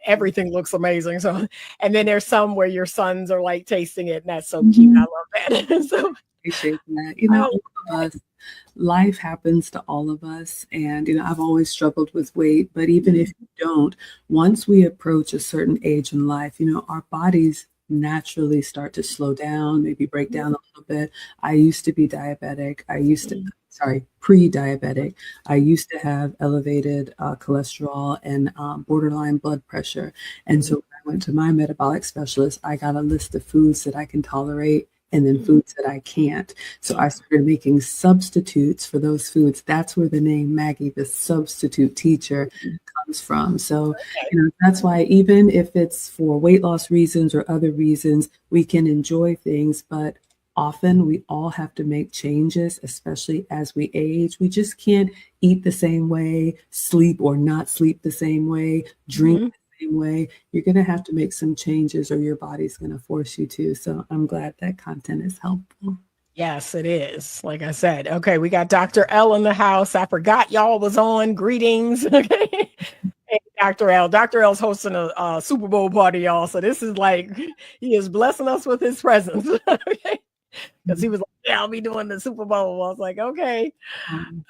Everything looks amazing. So, and then there's some where your sons are like tasting it, and that's so cute. I love that. So Appreciate that. All of us, life happens to all of us. And, I've always struggled with weight, but even if you don't, once we approach a certain age in life, our bodies naturally start to slow down, maybe break down a little bit. I used to be diabetic. Pre-diabetic. I used to have elevated cholesterol and borderline blood pressure. And so when I went to my metabolic specialist, I got a list of foods that I can tolerate and then foods that I can't. So I started making substitutes for those foods. That's where the name Maggie, the substitute teacher, comes from. So, that's why even if it's for weight loss reasons or other reasons, we can enjoy things, but often we all have to make changes, especially as we age. We just can't eat the same way, sleep or not sleep the same way, drink Mhm. the same way. You're going to have to make some changes or your body's going to force you to. So I'm glad that content is helpful. Yes, it is. Like I said, okay, we got Dr. L in the house. I forgot y'all was on. Greetings. Okay. Hey, Dr. L. Dr. L's hosting a Super Bowl party, y'all. So this is like, he is blessing us with his presence. Okay. Because he was like, yeah, I'll be doing the Super Bowl. I was like, okay.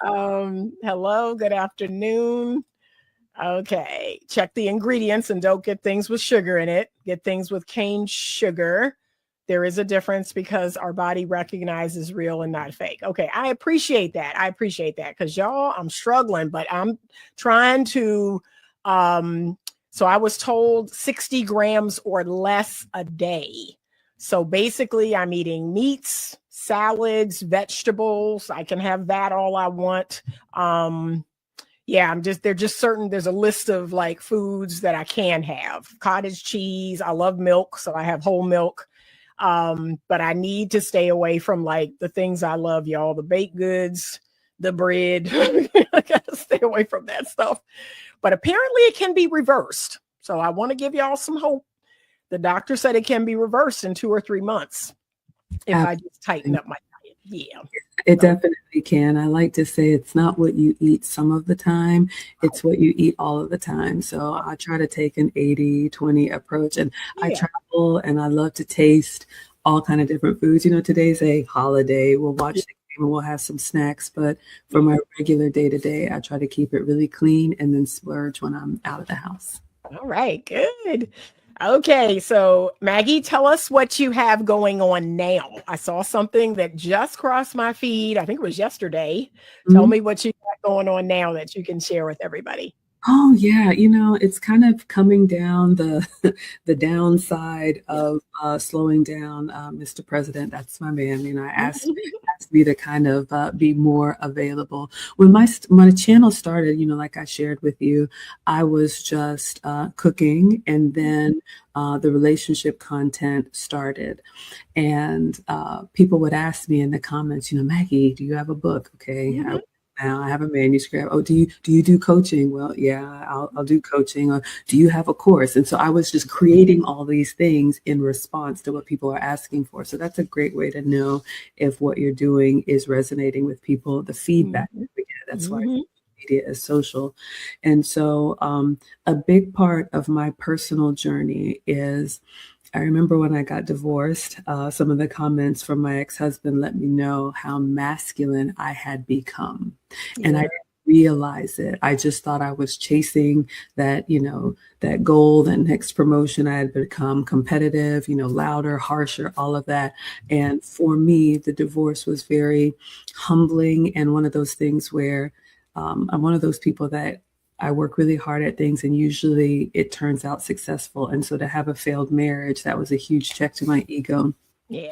Hello, good afternoon. Okay. Check the ingredients and don't get things with sugar in it. Get things with cane sugar. There is a difference because our body recognizes real and not fake. Okay. I appreciate that. Because y'all, I'm struggling, but I'm trying to so I was told 60 grams or less a day. So basically, I'm eating meats, salads, vegetables. I can have that all I want. Yeah, there's a list of like foods that I can have. Cottage cheese. I love milk, so I have whole milk. But I need to stay away from like the things I love, y'all, the baked goods, the bread. I gotta stay away from that stuff. But apparently it can be reversed. So I want to give y'all some hope. The doctor said it can be reversed in 2 or 3 months if I just tighten up my diet. Yeah. It definitely can. I like to say it's not what you eat some of the time, it's what you eat all of the time. So I try to take an 80-20 approach, and I travel and I love to taste all kind of different foods. You know, today's a holiday. We'll watch the game and we'll have some snacks, but for my regular day to day, I try to keep it really clean and then splurge when I'm out of the house. All right, good. Okay, so Maggie, tell us what you have going on now. I saw something that just crossed my feed. I think it was yesterday. Tell me what you got going on now that you can share with everybody. Oh yeah, you know, it's kind of coming down the the downside of slowing down, Mr. President. That's my man. You know, asked me to kind of be more available. When my channel started, you know, like I shared with you, I was just cooking, and then the relationship content started, and people would ask me in the comments, you know, Maggie, do you have a book? Okay. Now I have a manuscript. Oh, do you do coaching? Well, yeah, I'll do coaching. Or do you have a course? And so I was just creating all these things in response to what people are asking for. So that's a great way to know if what you're doing is resonating with people. The feedback that we get. That's why media is social. And so a big part of my personal journey is, I remember when I got divorced, some of the comments from my ex-husband let me know how masculine I had become. And I didn't realize it. I just thought I was chasing that, you know, that goal, that next promotion. I had become competitive, you know, louder, harsher, all of that. And for me, the divorce was very humbling, and one of those things where I'm one of those people that I work really hard at things, and usually it turns out successful. And so to have a failed marriage, that was a huge check to my ego. Yeah.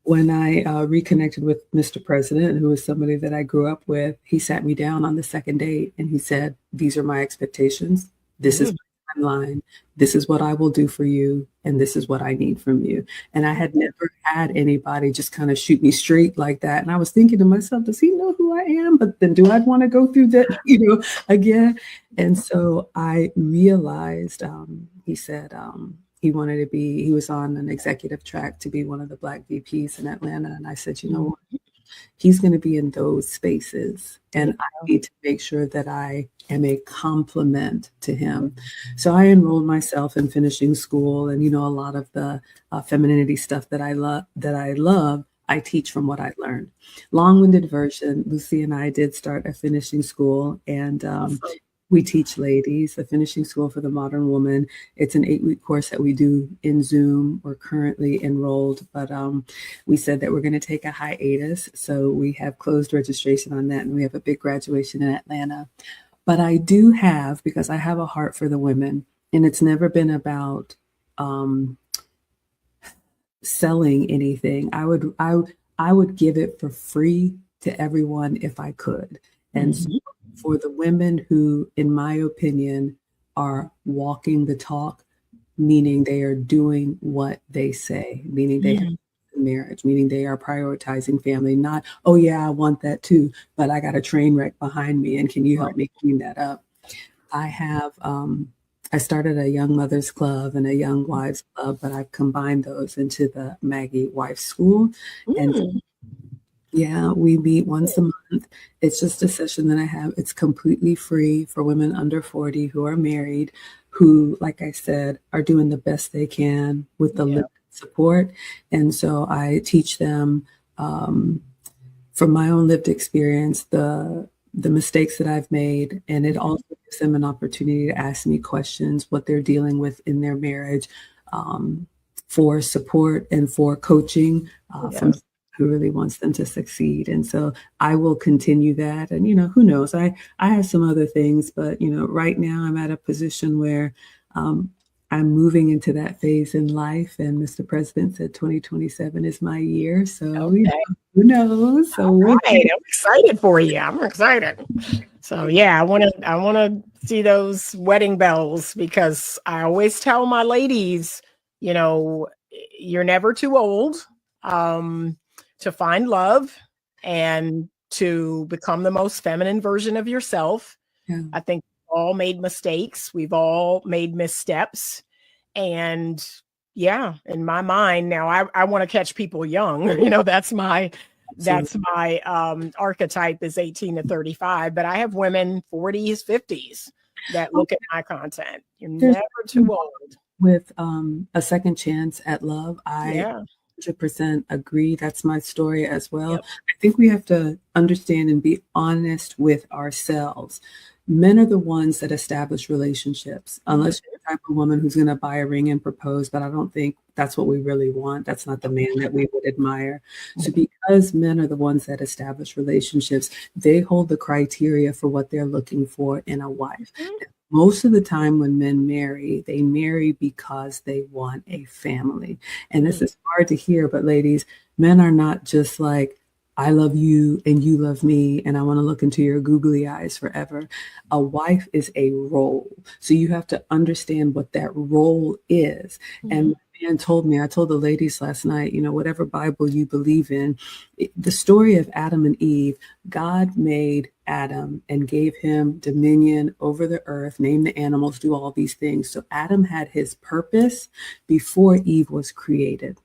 When I reconnected with Mr. President, who was somebody that I grew up with, he sat me down on the second date and he said, these are my expectations. This is my timeline. This is what I will do for you. And this is what I need from you. And I had never had anybody just kind of shoot me straight like that. And I was thinking to myself, does he know who I am? But then do I want to go through that, you know, again? And so I realized, he said, he was on an executive track to be one of the Black VPs in Atlanta. And I said, you know what? He's going to be in those spaces, and I need to make sure that I am a complement to him. So I enrolled myself in finishing school, and, you know, a lot of the femininity stuff that I love, I teach from what I learned. Long-winded version, Lucy and I did start a finishing school, and we teach ladies, a finishing school for the modern woman. It's an 8-week course that we do in Zoom. We're currently enrolled, but we said that we're going to take a hiatus. So we have closed registration on that, and we have a big graduation in Atlanta. But I do have, because I have a heart for the women, and it's never been about selling anything. I would give it for free to everyone if I could. And so for the women who, in my opinion, are walking the talk, meaning they are doing what they say, meaning they have marriage, meaning they are prioritizing family, not, oh yeah, I want that too, but I got a train wreck behind me and can you help me clean that up? I started a young mothers club and a young wives club, but I've combined those into the Maggie Wife School. And yeah, we meet once a month. It's just a session that I have. It's completely free for women under 40 who are married, who, like I said, are doing the best they can with the limited support. And so I teach them from my own lived experience, the mistakes that I've made, and it also gives them an opportunity to ask me questions, what they're dealing with in their marriage, for support and for coaching from who really wants them to succeed. And so I will continue that. And, who knows, I have some other things, but, right now I'm at a position where I'm moving into that phase in life. And Mr. President said 2027 is my year. So who knows? So right. I'm excited for you. I'm excited. So yeah, I want to see those wedding bells, because I always tell my ladies, you're never too old to find love and to become the most feminine version of yourself. Yeah. I think we've all made mistakes. We've all made missteps. And yeah, in my mind now, I want to catch people young. That's my archetype is 18 to 35, but I have women 40s, 50s that look at my content. You're never too old. With a second chance at love, I 100% agree. That's my story as well. Yep. I think we have to understand and be honest with ourselves. Men are the ones that establish relationships, unless you're the type of woman who's going to buy a ring and propose, but I don't think that's what we really want. That's not the man that we would admire. So because men are the ones that establish relationships, they hold the criteria for what they're looking for in a wife. Most of the time when men marry, they marry because they want a family. And this is hard to hear, but ladies, men are not just like, I love you and you love me and I want to look into your googly eyes forever. A wife is a role. So you have to understand what that role is. And my man told me, I told the ladies last night, whatever Bible you believe in, the story of Adam and Eve, God made Adam and gave him dominion over the earth, name the animals, do all these things. So Adam had his purpose before Eve was created.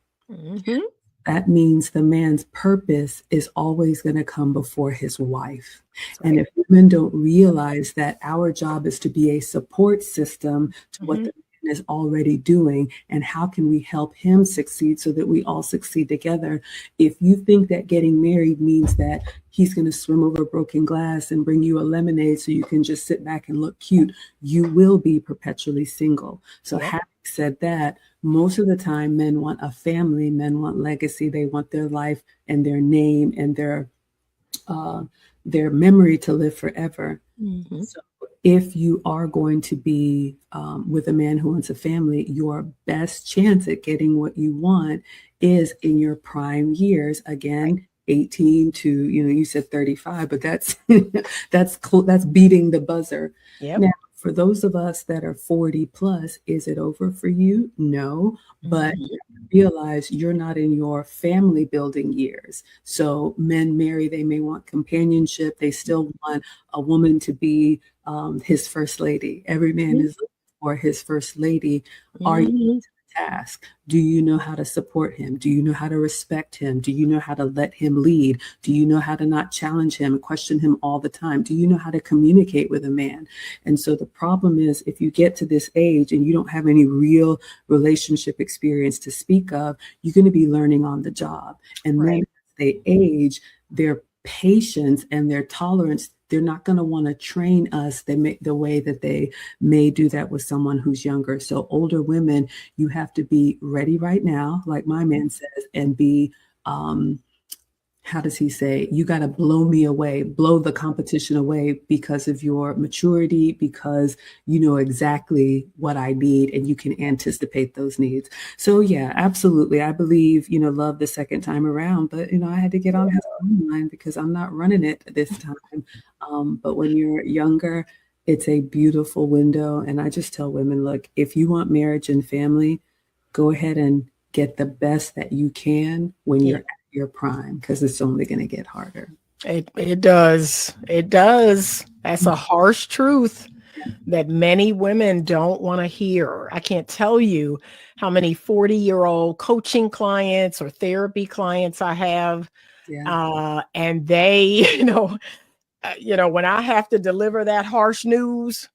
That means the man's purpose is always going to come before his wife. And if women don't realize that our job is to be a support system to what the man is already doing, and how can we help him succeed so that we all succeed together? If you think that getting married means that he's going to swim over broken glass and bring you a lemonade so you can just sit back and look cute, you will be perpetually single. So having said that, most of the time men want a family, men want legacy, they want their life and their name and their memory to live forever. So if you are going to be with a man who wants a family, your best chance at getting what you want is in your prime years. Again, 18 to, you said 35, but that's that's beating the buzzer. Now, for those of us that are 40 plus, is it over for you? No, but realize you're not in your family building years. So men marry, they may want companionship. They still want a woman to be his first lady. Every man is looking for his first lady. Are you to the task? Do you know how to support him? Do you know how to respect him? Do you know how to let him lead? Do you know how to not challenge him and question him all the time? Do you know how to communicate with a man? And so the problem is, if you get to this age and you don't have any real relationship experience to speak of, you're going to be learning on the job. And then as they age, their patience and their tolerance, they're not going to want to train us the way that they may do that with someone who's younger. So older women, you have to be ready right now, like my man says, and be, how does he say, you got to blow me away, blow the competition away because of your maturity, because you know exactly what I need and you can anticipate those needs. So yeah, absolutely. I believe, love the second time around, but, I had to get on his line because I'm not running it this time. But when you're younger, it's a beautiful window. And I just tell women, look, if you want marriage and family, go ahead and get the best that you can when you're Yeah. at your prime, because it's only going to get harder. It does. It does. That's a harsh truth that many women don't want to hear. I can't tell you how many 40-year-old coaching clients or therapy clients I have. Yeah. And they, when I have to deliver that harsh news,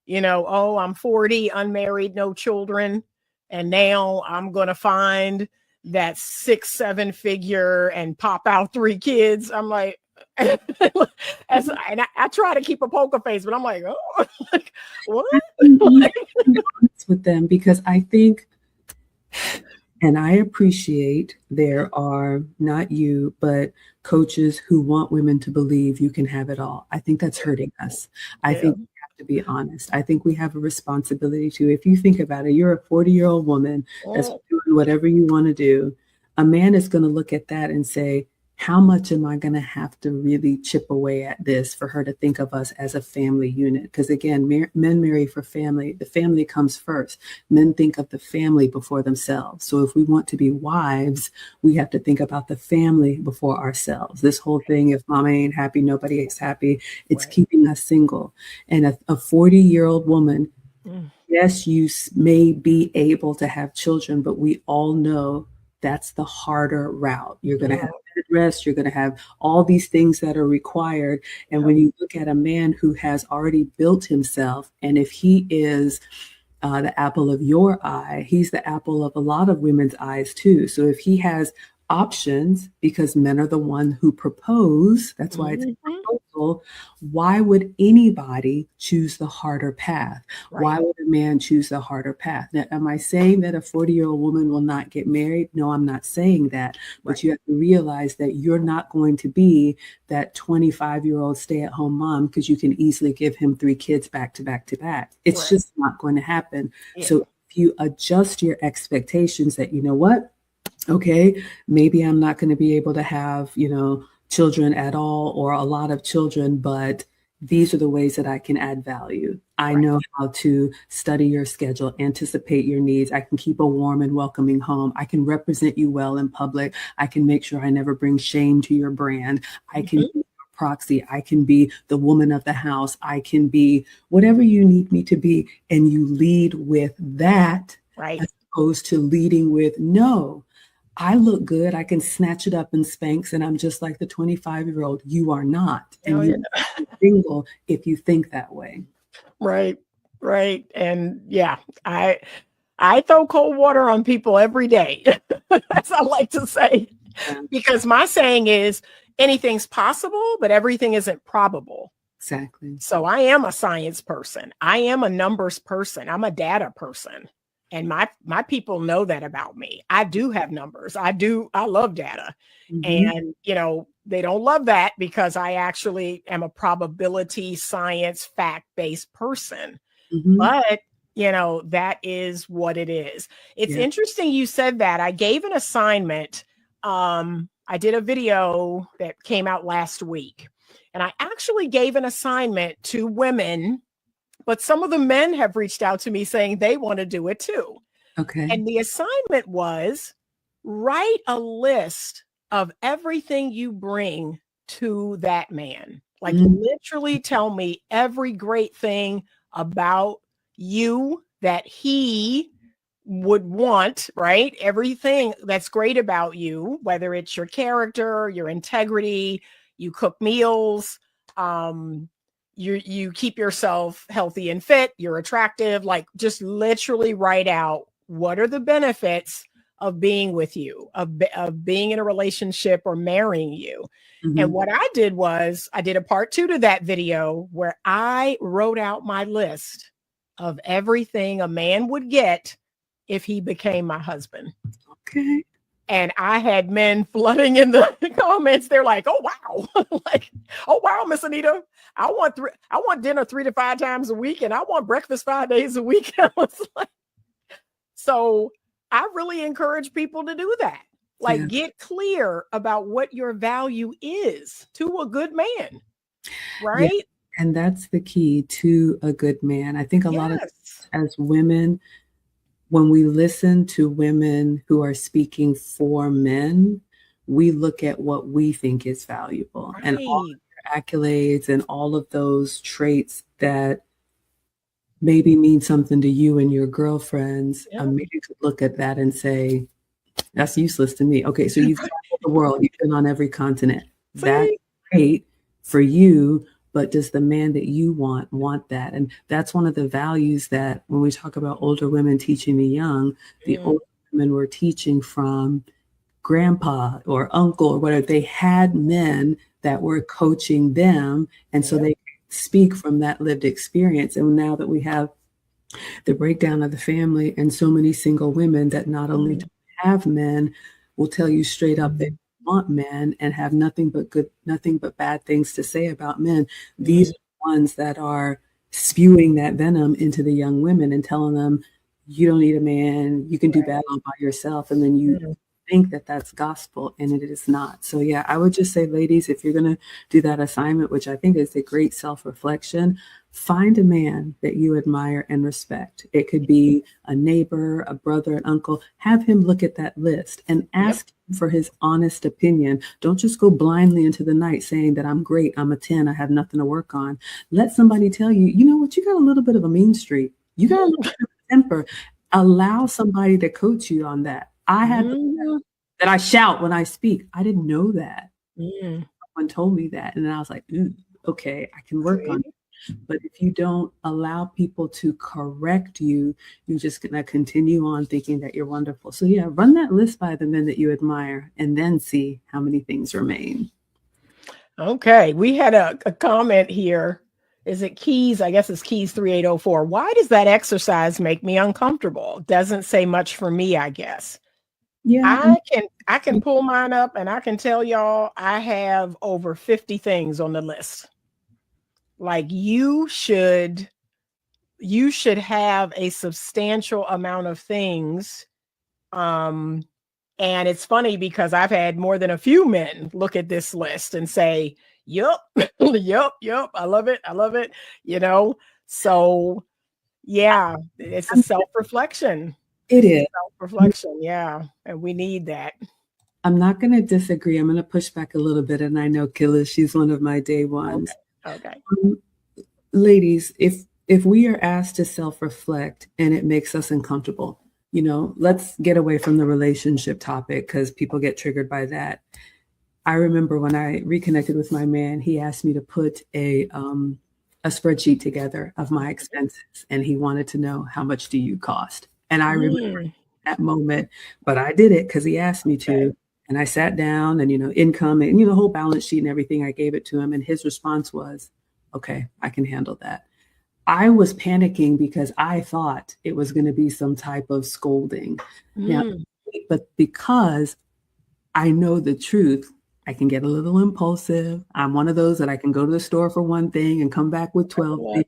oh, I'm 40, unmarried, no children. And now I'm going to find that 6-7 figure and pop out 3 kids. I'm like, and I try to keep a poker face, but I'm like, oh, like, what? You have to be honest with them, because I think, and I appreciate, there are, not you, but coaches who want women to believe you can have it all. I think that's hurting us. I Yeah. think we have to be honest. I think we have a responsibility to, if you think about it, you're a 40-year-old woman that's doing whatever you want to do. A man is going to look at that and say, how much am I going to have to really chip away at this for her to think of us as a family unit? Because again, men marry for family. The family comes first. Men think of the family before themselves. So if we want to be wives, we have to think about the family before ourselves. This whole thing, if mama ain't happy, nobody is happy, it's keeping us single. And a 40-year-old woman, yes, you may be able to have children, but we all know that's the harder route. You're going to have bed rest. You're going to have all these things that are required. And when you look at a man who has already built himself, and if he is the apple of your eye, he's the apple of a lot of women's eyes too. So if he has options, because men are the one who propose, that's why it's a proposal, why would anybody choose the harder path? Why would a man choose the harder path? Now, am I saying that a 40-year-old woman will not get married? No, I'm not saying that. But you have to realize that you're not going to be that 25-year-old stay-at-home mom, because you can easily give him 3 kids back to back to back. It's just not going to happen. So if you adjust your expectations that, you know what? Okay, maybe I'm not going to be able to have, children at all or a lot of children, but these are the ways that I can add value. I know how to study your schedule, anticipate your needs. I can keep a warm and welcoming home. I can represent you well in public. I can make sure I never bring shame to your brand. I can be a proxy. I can be the woman of the house. I can be whatever you need me to be. And you lead with that, as opposed to leading with, no, I look good. I can snatch it up in Spanx, and I'm just like the 25-year-old. You are not. And you're single if you think that way. Right. And I throw cold water on people every day, as I like to say, because my saying is anything's possible, but everything isn't probable. Exactly. So I am a science person. I am a numbers person. I'm a data person. And my people know that about me. I do have numbers. I love data. And, they don't love that because I actually am a probability science fact-based person. But, that is what it is. It's interesting you said that. I gave an assignment. I did a video that came out last week, and I actually gave an assignment to women, but some of the men have reached out to me saying they want to do it too. Okay. And the assignment was write a list of everything you bring to that man. Like literally tell me every great thing about you that he would want, right? Everything that's great about you, whether it's your character, your integrity, you cook meals, you keep yourself healthy and fit, you're attractive, like just literally write out what are the benefits of being with you, of being in a relationship or marrying you. And what I did was I did a part 2 to that video where I wrote out my list of everything a man would get if he became my husband. Okay. And I had men flooding in the comments. They're like, "Oh wow, like, oh wow, Miss Anita, I want dinner 3 to 5 times a week, and I want breakfast 5 days a week." I was like, so I really encourage people to do that. Like, get clear about what your value is to a good man, right? Yeah. And that's the key to a good man. I think a lot of as women, when we listen to women who are speaking for men, we look at what we think is valuable, and all Right. of their accolades and all of those traits that maybe mean something to you and your girlfriends. Yeah. You could look at that and say, that's useless to me. Okay, so you've traveled the world, you've been on every continent. That's See? great for you, but does the man that you want that? And that's one of the values that when we talk about older women teaching the young, the Mm, older women were teaching from grandpa or uncle or whatever. They had men that were coaching them, and so yep. they speak from that lived experience. And now that we have the breakdown of the family and so many single women that not only do have men, will tell you straight up they want men and have nothing but bad things to say about men. These are the ones that are spewing that venom into the young women and telling them, you don't need a man, you can do bad all by yourself. And then you Mm, think that that's gospel, and it is not. So yeah, I would just say, ladies, if you're going to do that assignment, which I think is a great self-reflection, find a man that you admire and respect. It could be a neighbor, a brother, an uncle. Have him look at that list and yep. ask him for his honest opinion. Don't just go blindly into the night saying that I'm great, I'm a 10, I have nothing to work on. Let somebody tell you, you know what, you got a little bit of a mean streak. You got a little bit of a temper. Allow somebody to coach you on that. I had Mm, that I shout when I speak. I didn't know that. mm. Someone told me that. And then I was like, ooh, okay, I can work on See? it. But if you don't allow people to correct you, you're just going to continue on thinking that you're wonderful. So yeah, run that list by the men that you admire and then see how many things remain. Okay. We had a comment here. Is it Keys? I guess it's Keys 3804. Why does that exercise make me uncomfortable? Doesn't say much for me, I guess. Yeah. I can pull mine up and I can tell y'all I have over 50 things on the list. Like you should have a substantial amount of things. Um and it's funny because I've had more than a few men look at this list and say, "Yup, yup, I love it. I love it." You know? So, yeah, it's a self-reflection. It It's a is. self-reflection, yeah, and we need that. I'm not going to disagree. I'm going to push back a little bit. And I know Killa, she's one of my day ones. Okay. Okay. Um, Ladies, if we are asked to self-reflect and it makes us uncomfortable, let's get away from the relationship topic because people get triggered by that. I remember when I reconnected with my man, he asked me to put a spreadsheet together of my expenses, and he wanted to know, how much do you cost? And I remember Mm, that moment, but I did it because he asked me okay. to. And I sat down and, income and, the whole balance sheet and everything, I gave it to him. And his response was, okay, I can handle that. I was panicking because I thought it was going to be some type of scolding. Now, Mm, but because I know the truth, I can get a little impulsive. I'm one of those that I can go to the store for one thing and come back with 12 things.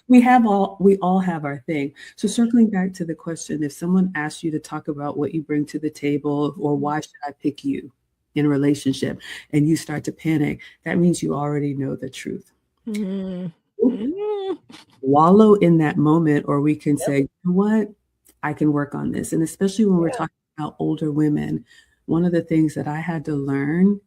We all have our thing. So circling back to the question, if someone asks you to talk about what you bring to the table or why should I pick you in a relationship and you start to panic, that means you already know the truth. mm, mm, Wallow in that moment, or we can yep, say, you know what, I can work on this. And especially when we're yeah, talking about older women, one of the things that I had to learn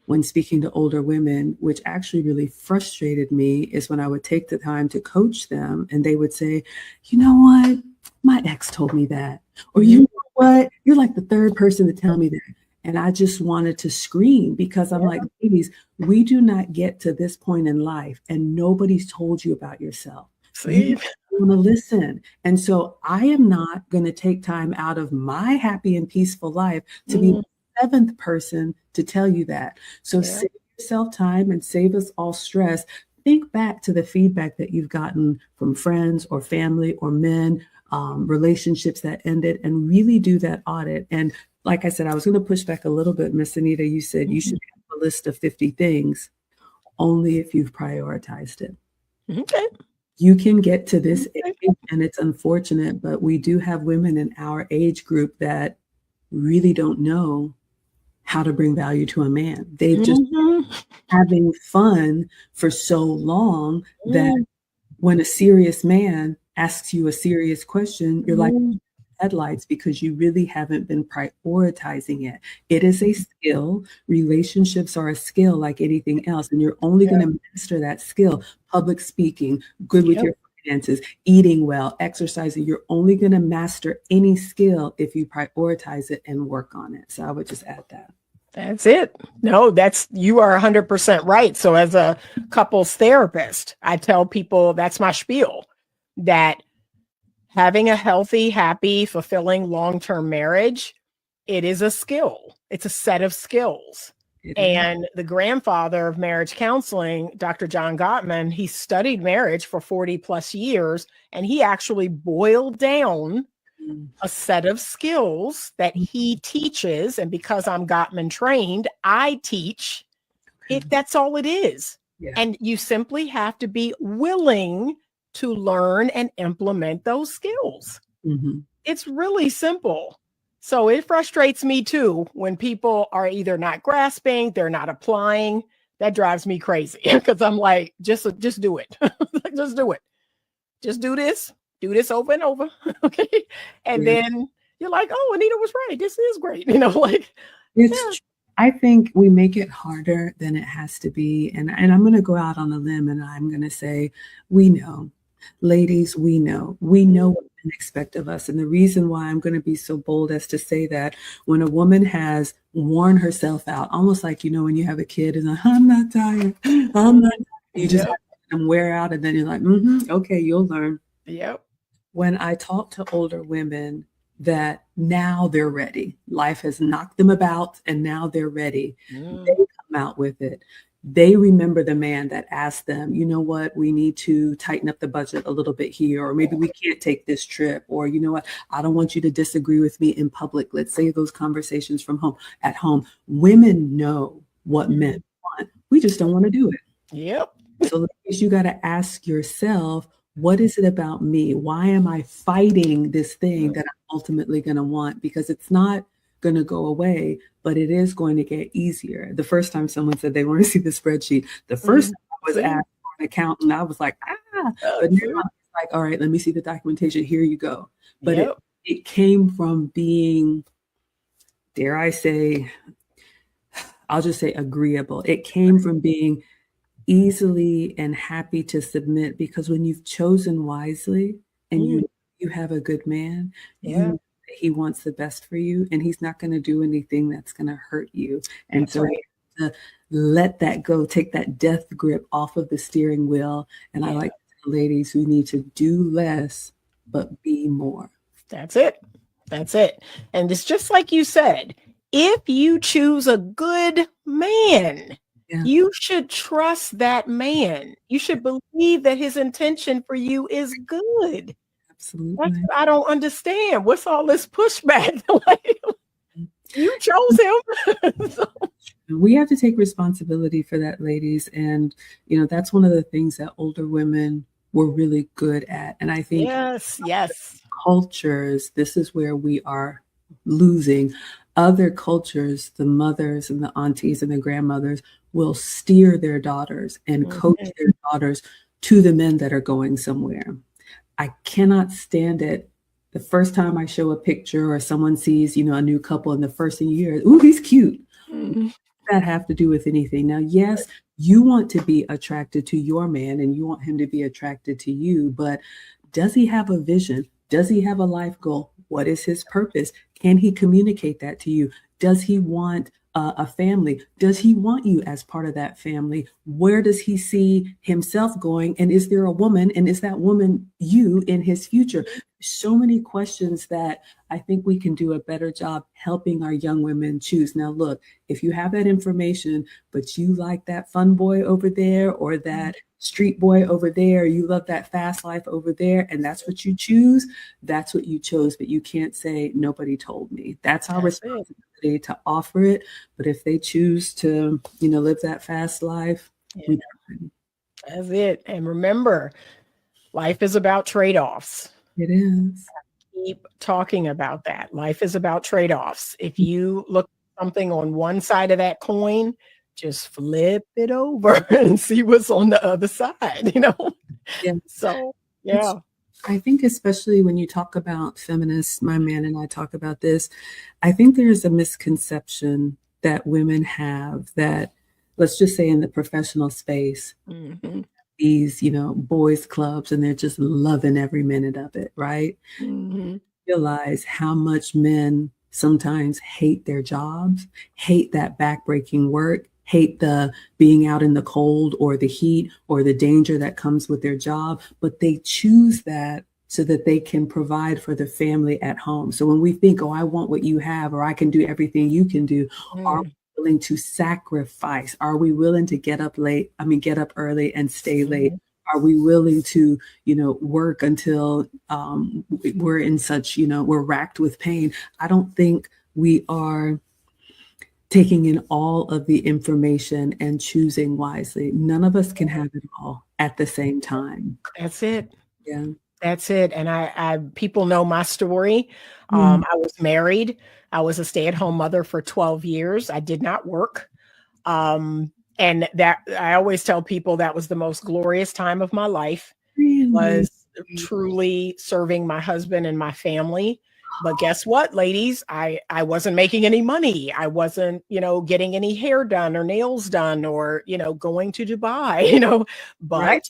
when speaking to older women, which actually really frustrated me, is when I would take the time to coach them and they would say, you know what, my ex told me that. Or you mhm, know what, you're like the third person to tell me that. And I just wanted to scream because I'm yeah, like, ladies, we do not get to this point in life and nobody's told you about yourself. You see? want to listen. And so I am not going to take time out of my happy and peaceful life to be Mm, the seventh person to tell you that. So yeah, save yourself time and save us all stress. Think back to the feedback that you've gotten from friends or family or men, relationships that ended, and really do that audit. And like I said, I was going to push back a little bit, Miss Anita. You said you mhm, should have a list of 50 things only if you've prioritized it. okay, You can get to this okay, age, and it's unfortunate, but we do have women in our age group that really don't know how to bring value to a man. They've just mhm, having fun for so long that mm, when a serious man asks you a serious question, you're like, mm, headlights because you really haven't been prioritizing it. It is a skill. Relationships are a skill like anything else, and you're only going to master that skill. Public speaking, good with your finances, eating well, exercising. You're only going to master any skill if you prioritize it and work on it. So I would just add that. That's it. No, you are 100% right. So as a couples therapist, I tell people that's my spiel, that having a healthy, happy, fulfilling long-term marriage, it is a skill. It's a set of skills. And the grandfather of marriage counseling, Dr. John Gottman, he studied marriage for 40 plus years, and he actually boiled down a set of skills that he teaches. And because I'm Gottman trained, I teach it. That's all it is. Yeah. And you simply have to be willing to learn and implement those skills. Mm-hmm. It's really simple. So it frustrates me too when people are either not grasping, they're not applying. That drives me crazy because I'm like, just do it. Just do it. Just do this over and over. Okay. And then you're like, oh, Anita was right. This is great. Like I think we make it harder than it has to be. And I'm going to go out on a limb and I'm going to say, we know. Ladies, we know what men expect of us. And the reason why I'm going to be so bold as to say that, when a woman has worn herself out, almost like, when you have a kid and like, I'm not tired. You just let them wear out. And then you're like, okay, you'll learn. Yep. When I talk to older women that now they're ready, life has knocked them about and now they're ready. They come out with it. They remember the man that asked them, you know what, we need to tighten up the budget a little bit here, or maybe we can't take this trip, or you know what, I don't want you to disagree with me in public. Let's say those conversations at home. Women know what men want. We just don't want to do it. Yep. So you got to ask yourself, what is it about me? Why am I fighting this thing that I'm ultimately going to want? Because it's not going to go away, but it is going to get easier. The first time someone said they want to see the spreadsheet, the first time I was asked for an accountant, I was like, but now I'm like, all right, let me see the documentation. Here you go. But it came from being, dare I say, I'll just say agreeable. It came from being easily and happy to submit, because when you've chosen wisely and you have a good man, he wants the best for you, and he's not going to do anything that's going to hurt you. And that's so you have to let that go, take that death grip off of the steering wheel. And I like to tell ladies, we need to do less, but be more. That's it. That's it. And it's just like you said, if you choose a good man, you should trust that man. You should believe that his intention for you is good. Absolutely. That's what I don't understand. What's all this pushback? Like, you chose him. So. We have to take responsibility for that, ladies. And, that's one of the things that older women were really good at. And I think cultures, this is where we are losing. Other cultures, the mothers and the aunties and the grandmothers will steer their daughters and coach their daughters to the men that are going somewhere. I cannot stand it. The first time I show a picture or someone sees, a new couple, and the first thing you hear is, ooh, he's cute. What does that have to do with anything? Now, yes, you want to be attracted to your man and you want him to be attracted to you, but does he have a vision? Does he have a life goal? What is his purpose? Can he communicate that to you? Does he want a family? Does he want you as part of that family? Where does he see himself going? And is there a woman? And is that woman you in his future? So many questions that I think we can do a better job helping our young women choose. Now, look, if you have that information, but you like that fun boy over there or that street boy over there, you love that fast life over there, and that's what you choose, that's what you chose. But you can't say, nobody told me. That's our responsibility to offer it. But if they choose to, live that fast life, that's it. And remember, life is about trade-offs. It is. Keep talking about that. Life is about trade-offs. If you look at something on one side of that coin, just flip it over and see what's on the other side, Yeah. So, I think especially when you talk about feminists, my man and I talk about this, I think there's a misconception that women have that, let's just say in the professional space, Mm-hmm. these, boys clubs, and they're just loving every minute of it, right? Mm-hmm. Realize how much men sometimes hate their jobs, hate that backbreaking work, hate the being out in the cold or the heat or the danger that comes with their job, but they choose that so that they can provide for the family at home. So when we think, oh, I want what you have, or I can do everything you can do, are we willing to sacrifice? Are we willing to get up get up early and stay late? Are we willing to, work until we're in such, we're racked with pain? I don't think we are taking in all of the information and choosing wisely. None of us can have it all at the same time. That's it. Yeah. That's it. And I people know my story. Mm. I was married. I was a stay-at-home mother for 12 years. I did not work. And that I always tell people that was the most glorious time of my life, Really? was truly serving my husband and my family. But guess what, ladies? I wasn't making any money. I wasn't, getting any hair done or nails done or, going to Dubai, but Right.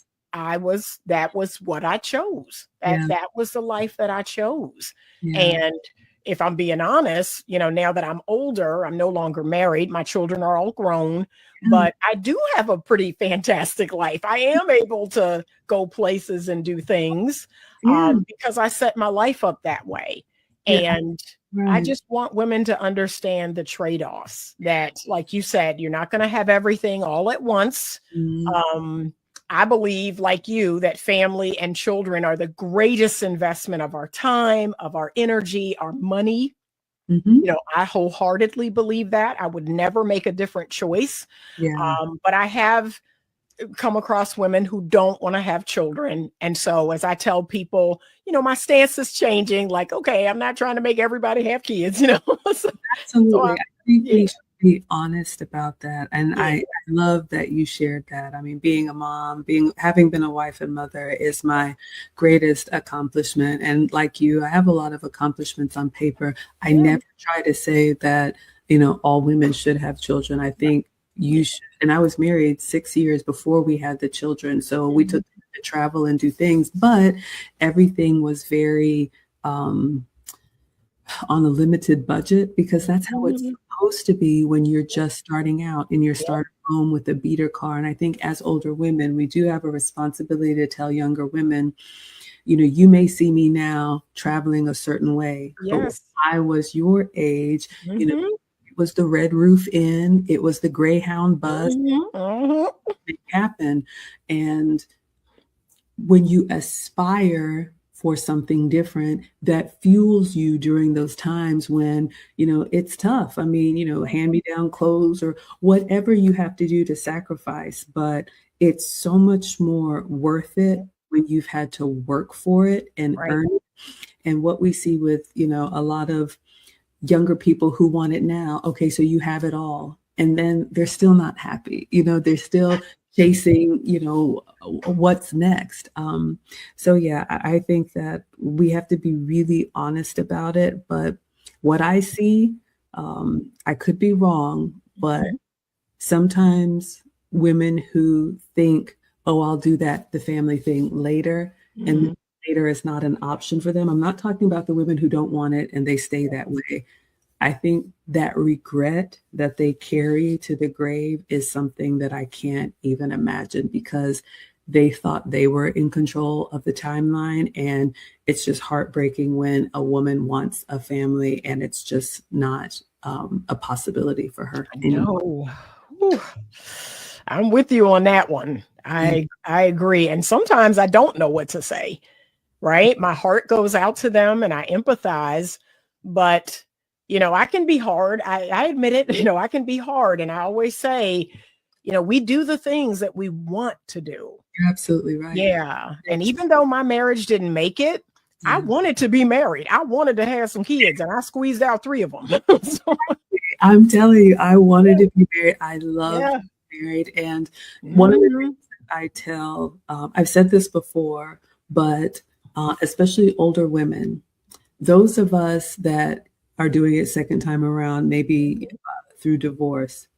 that was what I chose. Yeah. That was the life that I chose. Yeah. And if I'm being honest, now that I'm older, I'm no longer married. My children are all grown, but I do have a pretty fantastic life. I am able to go places and do things because I set my life up that way. Yeah. And I Right. just want women to understand the trade-offs that, like you said, you're not going to have everything all at once. Mm. I believe, like you, that family and children are the greatest investment of our time, of our energy, our money. Mhm. I wholeheartedly believe that. I would never make a different choice. Yeah. But I have come across women who don't want to have children. And so as I tell people, my stance is changing. Like, okay, I'm not trying to make everybody have kids, so Absolutely. I think yeah. we should be honest about that. And Yeah. I love that you shared that. I mean, being a mom, having been a wife and mother is my greatest accomplishment. And like you, I have a lot of accomplishments on paper. I never try to say that, all women should have children. I think you should. And I was married 6 years before we had the children. So we took to travel and do things, but everything was very on a limited budget, because that's how it's supposed to be when you're just starting out in your starter home with a beater car. And I think as older women, we do have a responsibility to tell younger women, you may see me now traveling a certain way, but when I was your age, it was the Red Roof Inn, it was the Greyhound bus. It happened. And when you aspire for something different, that fuels you during those times when, it's tough. I mean, hand-me-down clothes or whatever you have to do to sacrifice, but it's so much more worth it when you've had to work for it and earn it. And what we see with, a lot of younger people who want it now, okay, so you have it all, and then they're still not happy. They're still chasing, what's next. So yeah, I think that we have to be really honest about it. But what I see, I could be wrong, but sometimes women who think, oh, I'll do the family thing later, and later is not an option for them. I'm not talking about the women who don't want it and they stay that way. I think that regret that they carry to the grave is something that I can't even imagine, because they thought they were in control of the timeline. And it's just heartbreaking when a woman wants a family and it's just not a possibility for her anymore. No. I'm with you on that one. I agree. And sometimes I don't know what to say, right? My heart goes out to them and I empathize, but I can be hard. I admit it, I can be hard. And I always say, we do the things that we want to do. You're absolutely right. Yeah. And even though my marriage didn't make it, I wanted to be married. I wanted to have some kids, and I squeezed out 3 of them. I'm telling you, I wanted to be married. I love being married. And one of the things I tell, I've said this before, but especially older women. Those of us that are doing it second time around, maybe through divorce,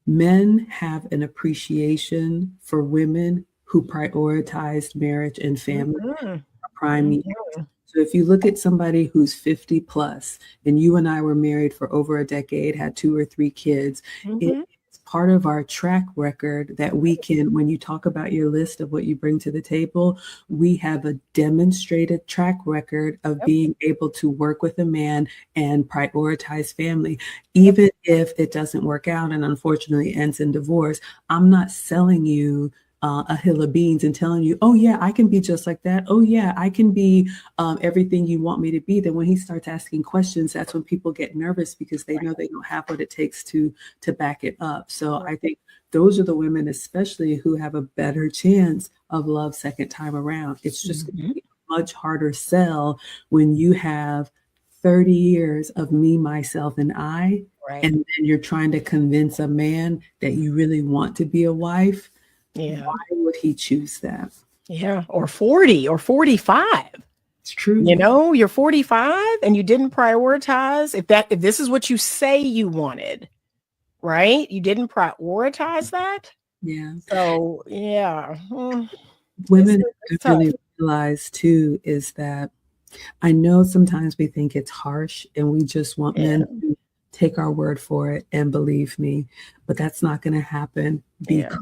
men have an appreciation for women who prioritized marriage and family Mhm. prime years. Mhm. So if you look at somebody who's 50 plus, and you and I were married for over a decade, had 2 or 3 kids, it's Mhm. part of our track record that we can, when you talk about your list of what you bring to the table, we have a demonstrated track record of Yep. being able to work with a man and prioritize family. Yep. Even if it doesn't work out and unfortunately ends in divorce, I'm not selling you a hill of beans and telling you, oh yeah, I can be just like that. Oh yeah, I can be everything you want me to be. Then when he starts asking questions, that's when people get nervous because they know they don't have what it takes to back it up. So I think those are the women, especially, who have a better chance of love second time around. It's just going to Mhm. be a much harder sell when you have 30 years of me, myself, and I, Right. and then you're trying to convince a man that you really want to be a wife. Yeah. Why would he choose that? Yeah. Or 40 or 45. It's true. You know, you're 45 and you didn't prioritize. If this is what you say you wanted, right? You didn't prioritize that. Yeah. So yeah. Women have It's to tough. really realize too is that I know sometimes we think it's harsh and we just want Yeah. men to take our word for it and believe me, but that's not going to happen Yeah. because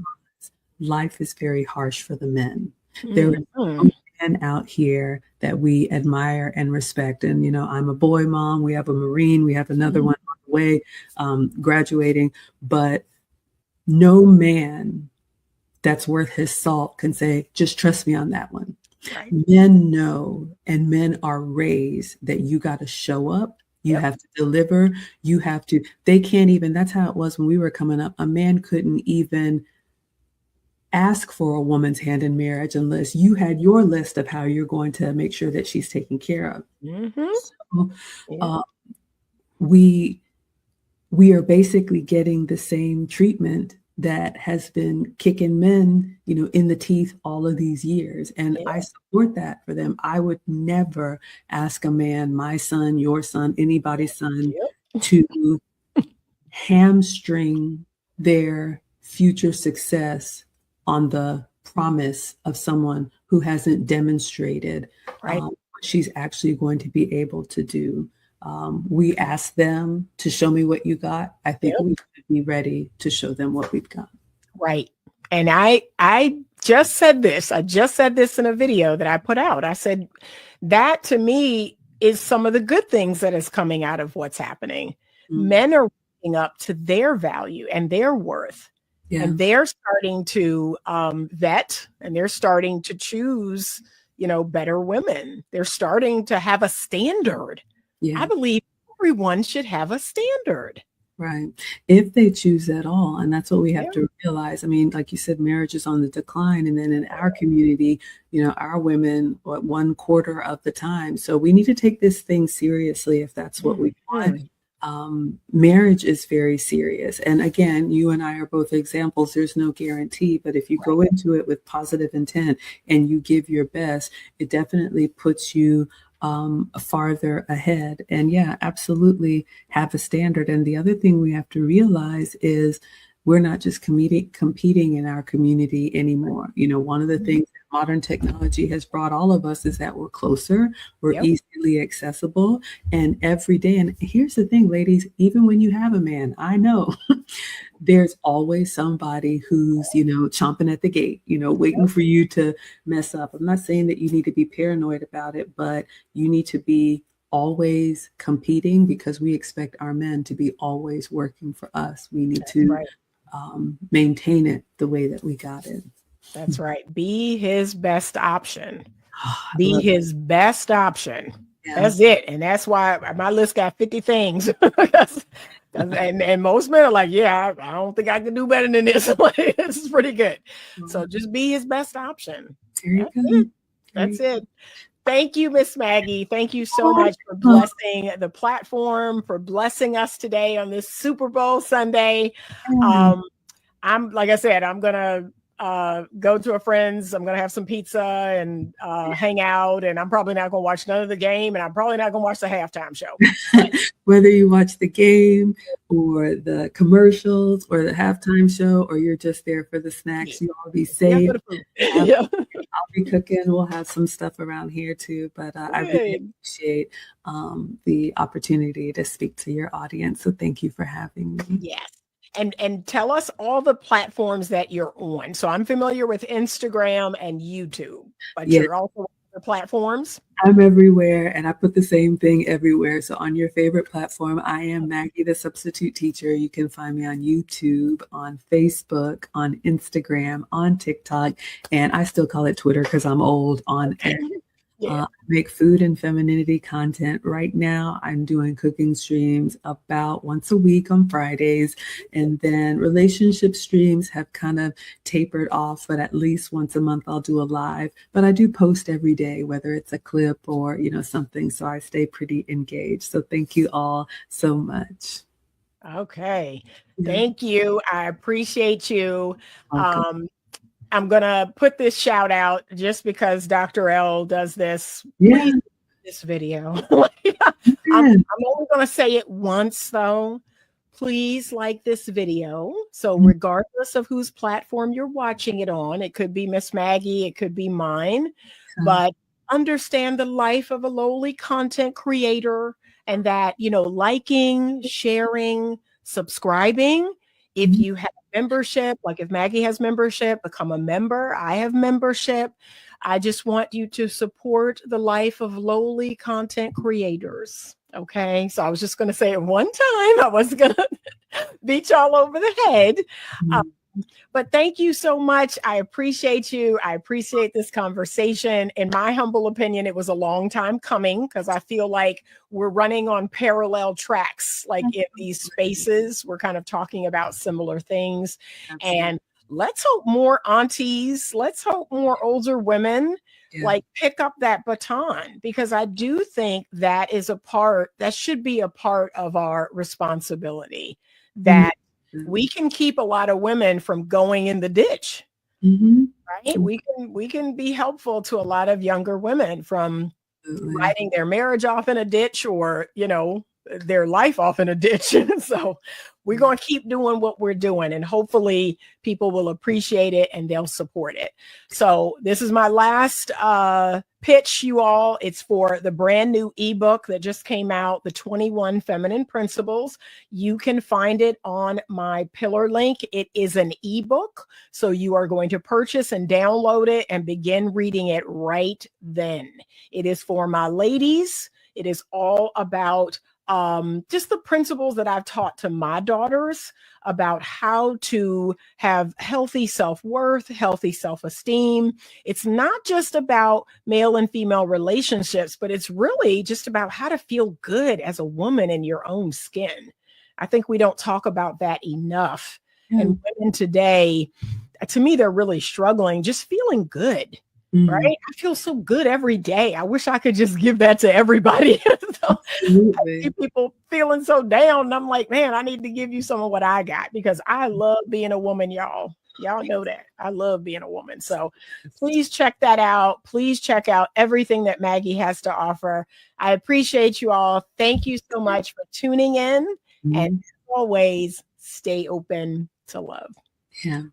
life is very harsh for the men. There are Mhm. some men out here that we admire and respect. And, you know, I'm a boy mom. We have a Marine. We have another Mhm. one on the way, graduating. But no man that's worth his salt can say, just trust me on that one. Right. Men know and men are raised that you got to show up. You Yep. have to deliver. You have to, they can't even, that's how it was when we were coming up. A man couldn't even ask for a woman's hand in marriage unless you had your list of how you're going to make sure that she's taken care of. Mhm. So, Yeah. uh, we we are basically getting the same treatment that has been kicking men, you know, in the teeth all of these years. And Yeah. I support that for them. I would never ask a man, my son, your son, anybody's son, Yep. to hamstring their future success on the promise of someone who hasn't demonstrated Right. what she's actually going to be able to do. We ask them to show me what you got. I think Yep. we should be ready to show them what we've got. Right. And I just said this. I just said this in a video that I put out. I said that to me is some of the good things that is coming out of what's happening. Mm, Men are waking up to their value and their worth. yeah, And they're starting to vet and they're starting to choose, you know, better women. They're starting to have a standard. I yeah. believe everyone should have a standard. Right. If they choose at all. And that's what we Yeah. have to realize. I mean, like you said, marriage is on the decline. And then in our community, you know, our women, what, 1/4 of the time. So we need to take this thing seriously if that's what we want. Mhm. Marriage is very serious. And again, you and I are both examples. There's no guarantee, but if you go into it with positive intent and you give your best, it definitely puts you farther ahead. And yeah, absolutely have a standard. And the other thing we have to realize is we're not just competing in our community anymore. You know, one of the things that modern technology has brought all of us is that we're closer, we're Yep. easily accessible, and every day. And here's the thing, ladies, even when you have a man, I know there's always somebody who's, you know, chomping at the gate, you know, waiting for you to mess up. I'm not saying that you need to be paranoid about it, but you need to be always competing because we expect our men to be always working for us. We need That's to right. maintain it the way that we got it. That's right. Be his best option. I Be love his best option. yeah. That's it. And that's why my list got 50 things. and most men are like, yeah, I don't think I can do better than this. Like, this is pretty good. So just be his best option. There you That's go. it. There That's you it. Thank you, Miss Maggie. Thank you so go. much for blessing the platform, for blessing us today on this Super Bowl Sunday. Yeah. I'm like I said, I'm gonna go to a friend's. I'm going to have some pizza and hang out. And I'm probably not going to watch none of the game. And I'm probably not going to watch the halftime show. Whether you watch the game or the commercials or the halftime show, or you're just there for the snacks, you all be safe. Yeah. I'll be cooking. We'll have some stuff around here too. But I really appreciate the opportunity to speak to your audience. So thank you for having me. Yes. And tell us all the platforms that you're on. So I'm familiar with Instagram and YouTube, but you're also on other platforms. I'm everywhere, and I put the same thing everywhere. So on your favorite platform, I am Maggie, the substitute teacher. You can find me on YouTube, on Facebook, on Instagram, on TikTok, and I still call it Twitter because I'm old, on X. I make food and femininity content. Right now, I'm doing cooking streams about once a week on Fridays. And then relationship streams have kind of tapered off, but at least once a month I'll do a live. But I do post every day, whether it's a clip or, something. So I stay pretty engaged. So thank you all so much. Okay. Thank you. I appreciate you. I'm going to put this shout out just because Dr. L does this. Please this video. I'm only going to say it once though. Please like this video. So regardless of whose platform you're watching it on, it could be Miss Maggie, it could be mine, but understand the life of a lowly content creator, and that, liking, sharing, subscribing. If you have membership, like if Maggie has membership, become a member. I have membership. I just want you to support the life of lowly content creators. Okay. So I was just going to say it one time. I wasn't going to beat y'all over the head. But thank you so much. I appreciate you. I appreciate this conversation. In my humble opinion, it was a long time coming because I feel like we're running on parallel tracks, like in these spaces. We're kind of talking about similar things. And let's hope more aunties, let's hope more older women like pick up that baton, because I do think that should be a part of our responsibility, that we can keep a lot of women from going in the ditch, right? We can be helpful to a lot of younger women from writing their marriage off in a ditch, or, their life off in a ditch. So we're going to keep doing what we're doing, and hopefully people will appreciate it and they'll support it. So this is my last pitch, you all. It's for the brand new ebook that just came out, the 21 Feminine Principles. You can find it on my pillar link. It is an ebook, so you are going to purchase and download it and begin reading it right then. It is for my ladies. It is all about just the principles that I've taught to my daughters about how to have healthy self-worth, healthy self-esteem. It's not just about male and female relationships, but it's really just about how to feel good as a woman in your own skin. I think we don't talk about that enough. And women today, to me, they're really struggling just feeling good. Right? I feel so good every day. I wish I could just give that to everybody. So I see people feeling so down, and I'm like, man, I need to give you some of what I got, because I love being a woman, y'all. Y'all know that. I love being a woman. So please check that out. Please check out everything that Maggie has to offer. I appreciate you all. Thank you so much for tuning in. And as always, stay open to love. Yeah.